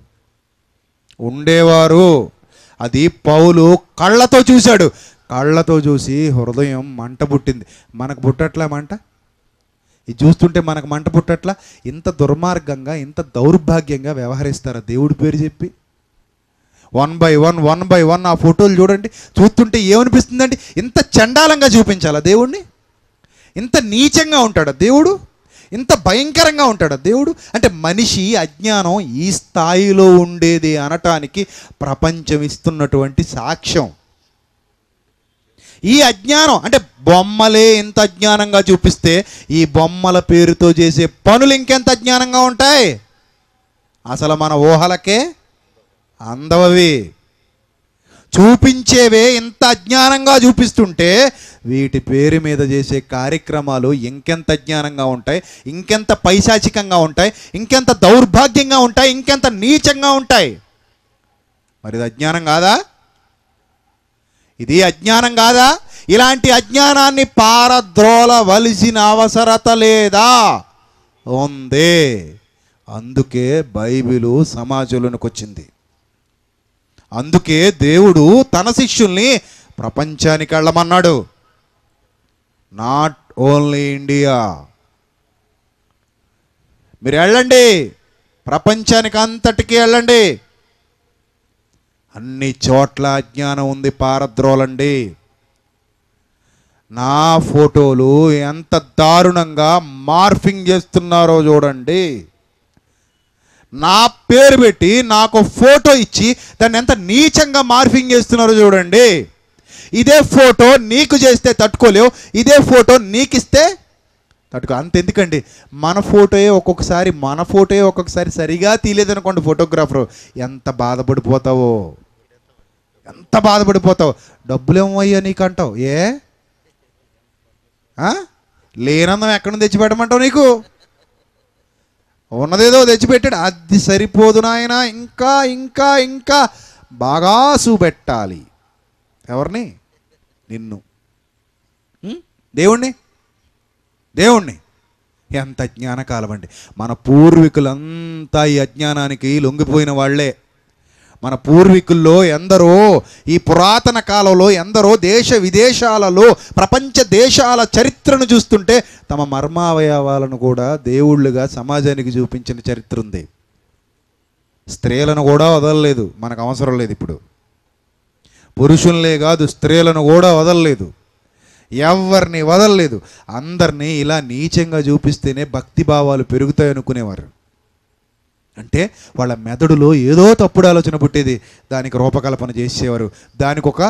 అది పౌలు కళ్ళతో చూశాడు. కళ్ళతో చూసి హృదయం మంట పుట్టింది. మనకు పుట్టట్లా మంట? ఇది చూస్తుంటే మనకు మంట పుట్టట్లా? ఇంత దుర్మార్గంగా, ఇంత దౌర్భాగ్యంగా వ్యవహరిస్తారా దేవుడి పేరు చెప్పి? 1 by 1 ఆ ఫోటోలు చూడండి. చూస్తుంటే ఏమనిపిస్తుందండి? ఇంత చండాలంగా చూపించాలా దేవుణ్ణి? ఇంత నీచంగా ఉంటాడా దేవుడు? ఇంత భయంకరంగా ఉంటాడా దేవుడు? అంటే మనిషి అజ్ఞానం ఈ స్థాయిలో ఉండేది అనటానికి ప్రపంచం ఇస్తున్నటువంటి సాక్ష్యం. ఈ అజ్ఞానం అంటే బొమ్మలే ఇంత అజ్ఞానంగా చూపిస్తే, ఈ బొమ్మల పేరుతో చేసే పనులు ఇంకెంత అజ్ఞానంగా ఉంటాయి? అసలు మన ఊహలకే అందవవి. చూపించేవే ఇంత అజ్ఞానంగా చూపిస్తుంటే, వీటి పేరు మీద చేసే కార్యక్రమాలు ఇంకెంత అజ్ఞానంగా ఉంటాయి, ఇంకెంత పైశాచికంగా ఉంటాయి, ఇంకెంత దౌర్భాగ్యంగా ఉంటాయి, ఇంకెంత నీచంగా ఉంటాయి. మరి ఇది అజ్ఞానం కాదా? ఇది అజ్ఞానం కాదా? ఇలాంటి అజ్ఞానాన్ని పారద్రోలవలసిన అవసరత లేదా? ఉంది. అందుకే బైబిలు సమాజంలోనికి వచ్చింది. అందుకే దేవుడు తన శిష్యుల్ని ప్రపంచానికి వెళ్ళమన్నాడు. Not only India. మీరు వెళ్ళండి, ప్రపంచానికి అంతటికీ వెళ్ళండి. అన్ని చోట్ల అజ్ఞానం ఉంది, పారద్రోలండి. నా ఫోటోలు ఎంత దారుణంగా మార్ఫింగ్ చేస్తున్నారో చూడండి. నా పేరు పెట్టి నాకు ఫోటో ఇచ్చి దాన్ని ఎంత నీచంగా మార్ఫింగ్ చేస్తున్నారో చూడండి. ఇదే ఫోటో నీకు చేస్తే తట్టుకోలేవు, ఇదే ఫోటో నీకు ఇస్తే తట్టుకో. అంతెందుకండి, మన ఫోటోయే ఒక్కొక్కసారి సరిగా తీయలేదనుకోండి ఫోటోగ్రాఫరు, ఎంత బాధపడిపోతావో. డబ్బులేమయ్యా నీకంటావు. లేనందం ఎక్కడి నుంచి తెచ్చిపెట్టమంటావు? నీకు ఉన్నదేదో తెచ్చిపెట్టాడు, అది సరిపోదు నాయన, ఇంకా ఇంకా ఇంకా బాగా చూపెట్టాలి. ఎవరిని? నిన్ను, దేవుణ్ణి. ఎంత అజ్ఞానకాలం అండి. మన పూర్వీకులంతా ఈ అజ్ఞానానికి లొంగిపోయిన వాళ్ళే. మన పూర్వీకుల్లో ఎందరో, ఈ పురాతన కాలంలో ఎందరో దేశ విదేశాలలో, ప్రపంచ దేశాల చరిత్రను చూస్తుంటే తమ మర్మావయవాలను కూడా దేవుళ్ళుగా సమాజానికి చూపించిన చరిత్ర ఉంది. స్త్రీలను కూడా వదలలేదు, మనకు అవసరం లేదు. ఇప్పుడు పురుషులనే కాదు, స్త్రీలను కూడా వదలలేదు, ఎవరిని వదలలేదు. అందరినీ ఇలా నీచంగా చూపిస్తేనే భక్తిభావాలు పెరుగుతాయి అనుకునేవారు. అంటే వాళ్ళ మెదడులో ఏదో తప్పుడు ఆలోచన పుట్టేది, దానికి రూపకల్పన చేసేవారు, దానికి ఒక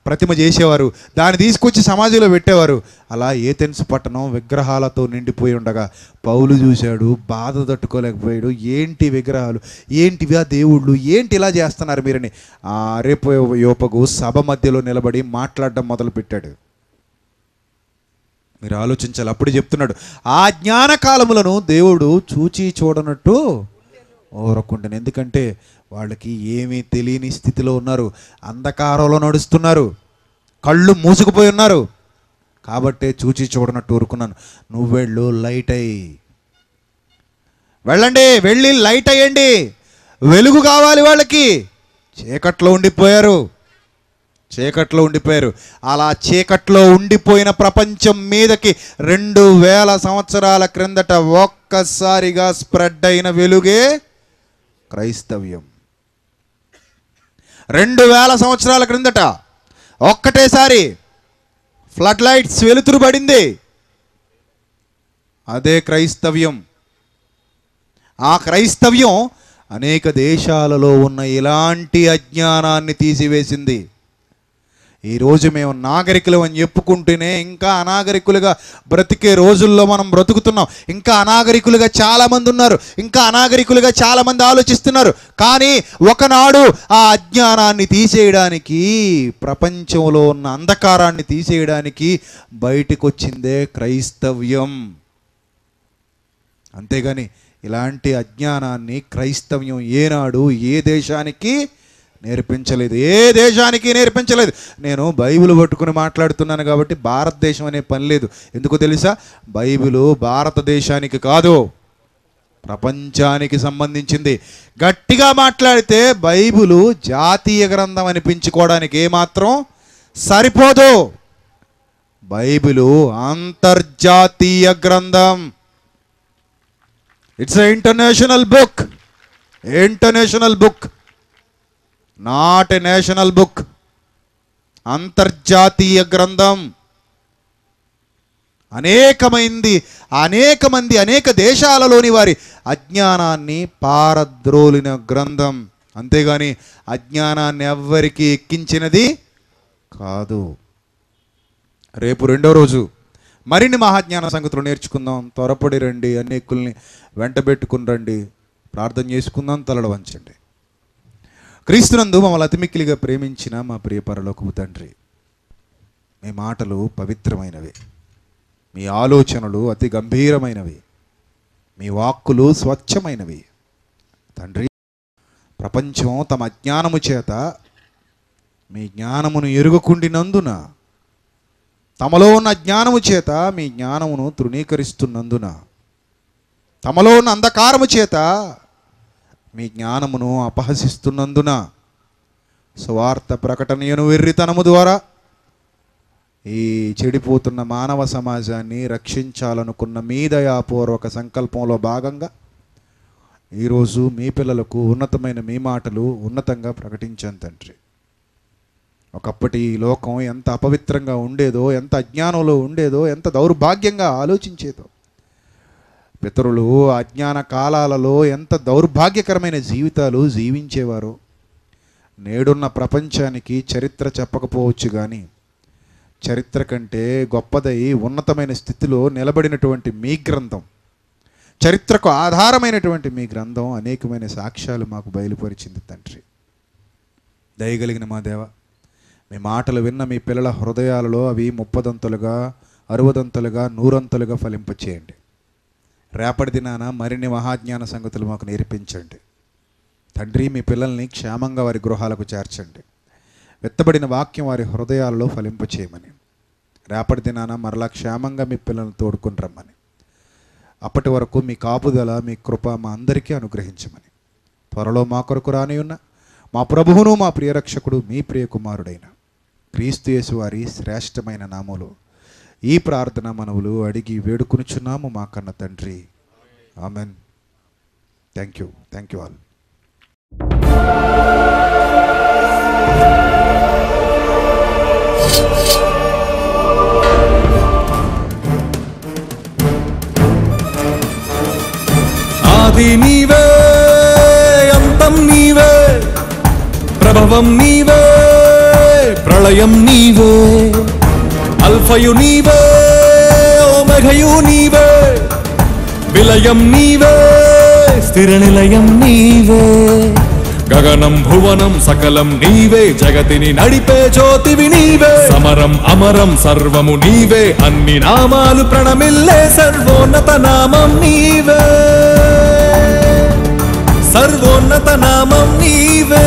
ప్రతిమ చేసేవారు, దాన్ని తీసుకొచ్చి సమాజంలో పెట్టేవారు. అలా ఏథెన్స్ పట్టణం విగ్రహాలతో నిండిపోయి ఉండగా పౌలు చూశాడు, బాధ తట్టుకోలేకపోయాడు. ఏంటి విగ్రహాలు, ఏంటివి ఆ దేవుళ్ళు, ఏంటి ఇలా చేస్తున్నారు మీరని ఆ రేపు యోపగు సభ మధ్యలో నిలబడి మాట్లాడడం మొదలుపెట్టాడు. మీరు ఆలోచించాలి. అప్పుడు చెప్తున్నాడు, ఆ జ్ఞాన కాలములను దేవుడు చూచి చూడనట్టు ఊరకుండాను. ఎందుకంటే వాళ్ళకి ఏమీ తెలియని స్థితిలో ఉన్నారు, అంధకారంలో నడుస్తున్నారు, కళ్ళు మూసుకుపోయి ఉన్నారు. కాబట్టే చూచి చూడనట్టు ఊరుకున్నాను. నువ్వు వెళ్ళు, లైట్ అయ్యి వెళ్ళండి, వెళ్ళి లైట్ అయ్యండి. వెలుగు కావాలి వాళ్ళకి, చీకట్లో ఉండిపోయారు. చీకట్లో ఉండిపోయారు. అలా చీకట్లో ఉండిపోయిన ప్రపంచం మీదకి 2000 సంవత్సరాల క్రిందట ఒక్కసారిగా స్ప్రెడ్ అయిన వెలుగే క్రైస్తవ్యం. 2000 సంవత్సరాల క్రిందట ఒక్కటేసారి ఫ్లడ్ లైట్స్ వెలుతురు పడింది. అదే క్రైస్తవ్యం. ఆ క్రైస్తవ్యం అనేక దేశాలలో ఉన్న ఇలాంటి అజ్ఞానాన్ని తీసివేసింది. ఈరోజు మేము నాగరికులు అని చెప్పుకుంటూనే ఇంకా అనాగరికులుగా బ్రతికే రోజుల్లో మనం బ్రతుకుతున్నాం. ఇంకా అనాగరికులుగా చాలామంది ఉన్నారు. ఇంకా అనాగరికులుగా చాలామంది ఆలోచిస్తున్నారు. కానీ ఒకనాడు ఆ అజ్ఞానాన్ని తీసేయడానికి, ప్రపంచంలో ఉన్న అంధకారాన్ని తీసేయడానికి బయటకు వచ్చిందే క్రైస్తవ్యం. అంతేగాని ఇలాంటి అజ్ఞానాన్ని క్రైస్తవ్యం ఏనాడు ఏ దేశానికి నేర్పించలేదు. ఏ దేశానికి నేర్పించలేదు. నేను బైబిల్ పట్టుకుని మాట్లాడుతున్నాను కాబట్టి భారతదేశం అనే పని లేదు. ఎందుకో తెలుసా? బైబిలు భారతదేశానికి కాదు, ప్రపంచానికి సంబంధించింది. గట్టిగా మాట్లాడితే బైబిలు జాతీయ గ్రంథం అనిపించుకోవడానికి ఏమాత్రం సరిపోదు. బైబిలు అంతర్జాతీయ గ్రంథం. It's a international book. International book, not a national book. అంతర్జాతీయ గ్రంథం. అనేక మంది అనేక దేశాలలోని వారి అజ్ఞానాన్ని పారద్రోలిన గ్రంథం. అంతేగాని అజ్ఞానాన్ని ఎవ్వరికి ఎక్కించినది కాదు. రేపు 2వ రోజు మరిన్ని మహాజ్ఞాన సంగతులు నేర్చుకుందాం. త్వరపడి రండి, అనేకుల్ని వెంటబెట్టుకుని రండి, ప్రార్థన చేసుకుందాం, తలలు వంచండి. క్రీస్తునందు మమ్మల్ని అతిమిక్కిలిగా ప్రేమించిన మా ప్రియ పరలోకపు తండ్రి, మీ మాటలు పవిత్రమైనవి, మీ ఆలోచనలు అతి గంభీరమైనవి, మీ వాక్కులు స్వచ్ఛమైనవి. తండ్రి, ప్రపంచం తమ అజ్ఞానము చేత మీ జ్ఞానమును ఎరుగకుండినందున, తమలో ఉన్న అజ్ఞానము చేత మీ జ్ఞానమును తృణీకరిస్తున్నందున, తమలో ఉన్న అంధకారము చేత మీ జ్ఞానమును అపహసిస్తున్నందున, సువార్త ప్రకటనయను వెర్రితనము ద్వారా ఈ చెడిపోతున్న మానవ సమాజాన్ని రక్షించాలనుకున్న మీ దయాపూర్వక సంకల్పంలో భాగంగా ఈరోజు మీ పిల్లలకు ఉన్నతమైన మీ మాటలు ఉన్నతంగా ప్రకటించాను తండ్రి. ఒకప్పటి ఈ లోకం ఎంత అపవిత్రంగా ఉండేదో, ఎంత అజ్ఞానంలో ఉండేదో, ఎంత దౌర్భాగ్యంగా ఆలోచించేదో, పితరులు అజ్ఞాన కాలాలలో ఎంత దౌర్భాగ్యకరమైన జీవితాలు జీవించేవారో, నేడున్న ప్రపంచానికి చరిత్ర చెప్పకపోవచ్చు కానీ చరిత్ర కంటే గొప్పదై ఉన్నతమైన స్థితిలో నిలబడినటువంటి మీ గ్రంథం, చరిత్రకు ఆధారమైనటువంటి మీ గ్రంథం అనేకమైన సాక్ష్యాలు మాకు బయలుపరిచింది తండ్రి. దయగలిగిన మా దేవ, మీ మాటలు విన్న మీ పిల్లల హృదయాలలో అవి 30దంతలుగా 60దంతలుగా 100అంతలుగా ఫలింపచేయండి. రేపటి దినాన మరిన్ని మహాజ్ఞాన సంగతులు మాకు నేర్పించండి తండ్రి. మీ పిల్లల్ని క్షేమంగా వారి గృహాలకు చేర్చండి. వెత్తబడిన వాక్యం వారి హృదయాలలో ఫలింపచేయమని, రేపటి దినాన మరలా క్షేమంగా మీ పిల్లల్ని తోడుకుని రమ్మని, అప్పటి వరకు మీ కాపుదల మీ కృప మా అందరికీ అనుగ్రహించమని, త్వరలో మా కొరకు రాని ఉన్న మా ప్రభువును మా ప్రియరక్షకుడు మీ ప్రియకుమారుడైన క్రీస్తు యేసు వారి శ్రేష్టమైన నామములో ఈ ప్రార్థన మనవులు అడిగి వేడుకొనుచున్నాము మా కన్న తండ్రి. ఆమెన్. Thank you all. ఆది నీవే, అంతం నీవే, ప్రభవం నీవే, ప్రళయం నీవే, అల్ఫయు నీవే, ఓమెఘయు నీవే, విలయం నీవే, స్థిర నిలయం నీవే, గగనం భువనం సకలం నీవే, జగతిని నడిపే జ్యోతివి నీవే, సమరం అమరం సర్వము నీవే, అన్ని నామాలు ప్రణమిల్లే సర్వోన్నత నామం నీవే, సర్వోన్నత నామం నీవే.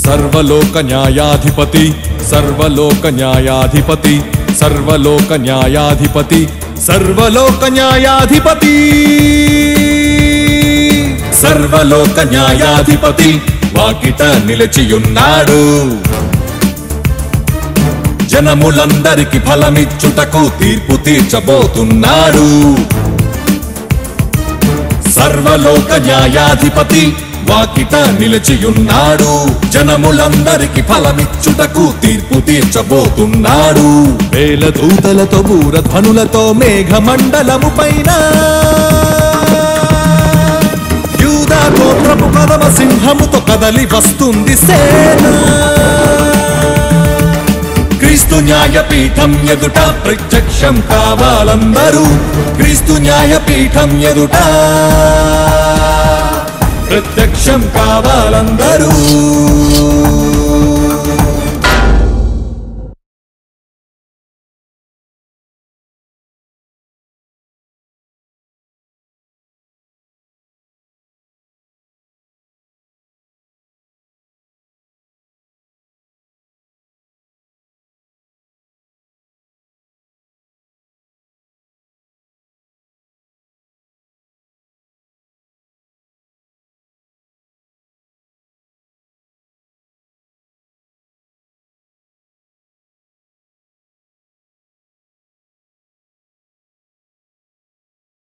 సర్వలోక న్యాయాధిపతి, సర్వలోక న్యాయాధిపతి, సర్వలోక న్యాయాధిపతి, సర్వలోక న్యాయాధిపతి, సర్వ సర్వలోక న్యాయాధిపతి వాకిట నిలిచియున్నాడు. జనములందరికి ఫలమిచ్చుటకు తీర్పు తీర్చబోతున్నాడు. సర్వలోక న్యాయాధిపతి వాకిట నిలిచియున్నాడు. జనములందరికి ఫలమిచ్చుటకు తీర్పు తీర్చబోతున్నాడు. వేల దూతలతో బూరధ్వనులతో మేఘమండలము పైన యూదా గోత్రపు కదమ సింహముతో కదలి వస్తుంది సేన. క్రీస్తు న్యాయపీఠం ఎదుట ప్రత్యక్షం కావాలందరూ. క్రీస్తు న్యాయపీఠం ఎదుట ప్రత్యక్షం కావాలందరూ.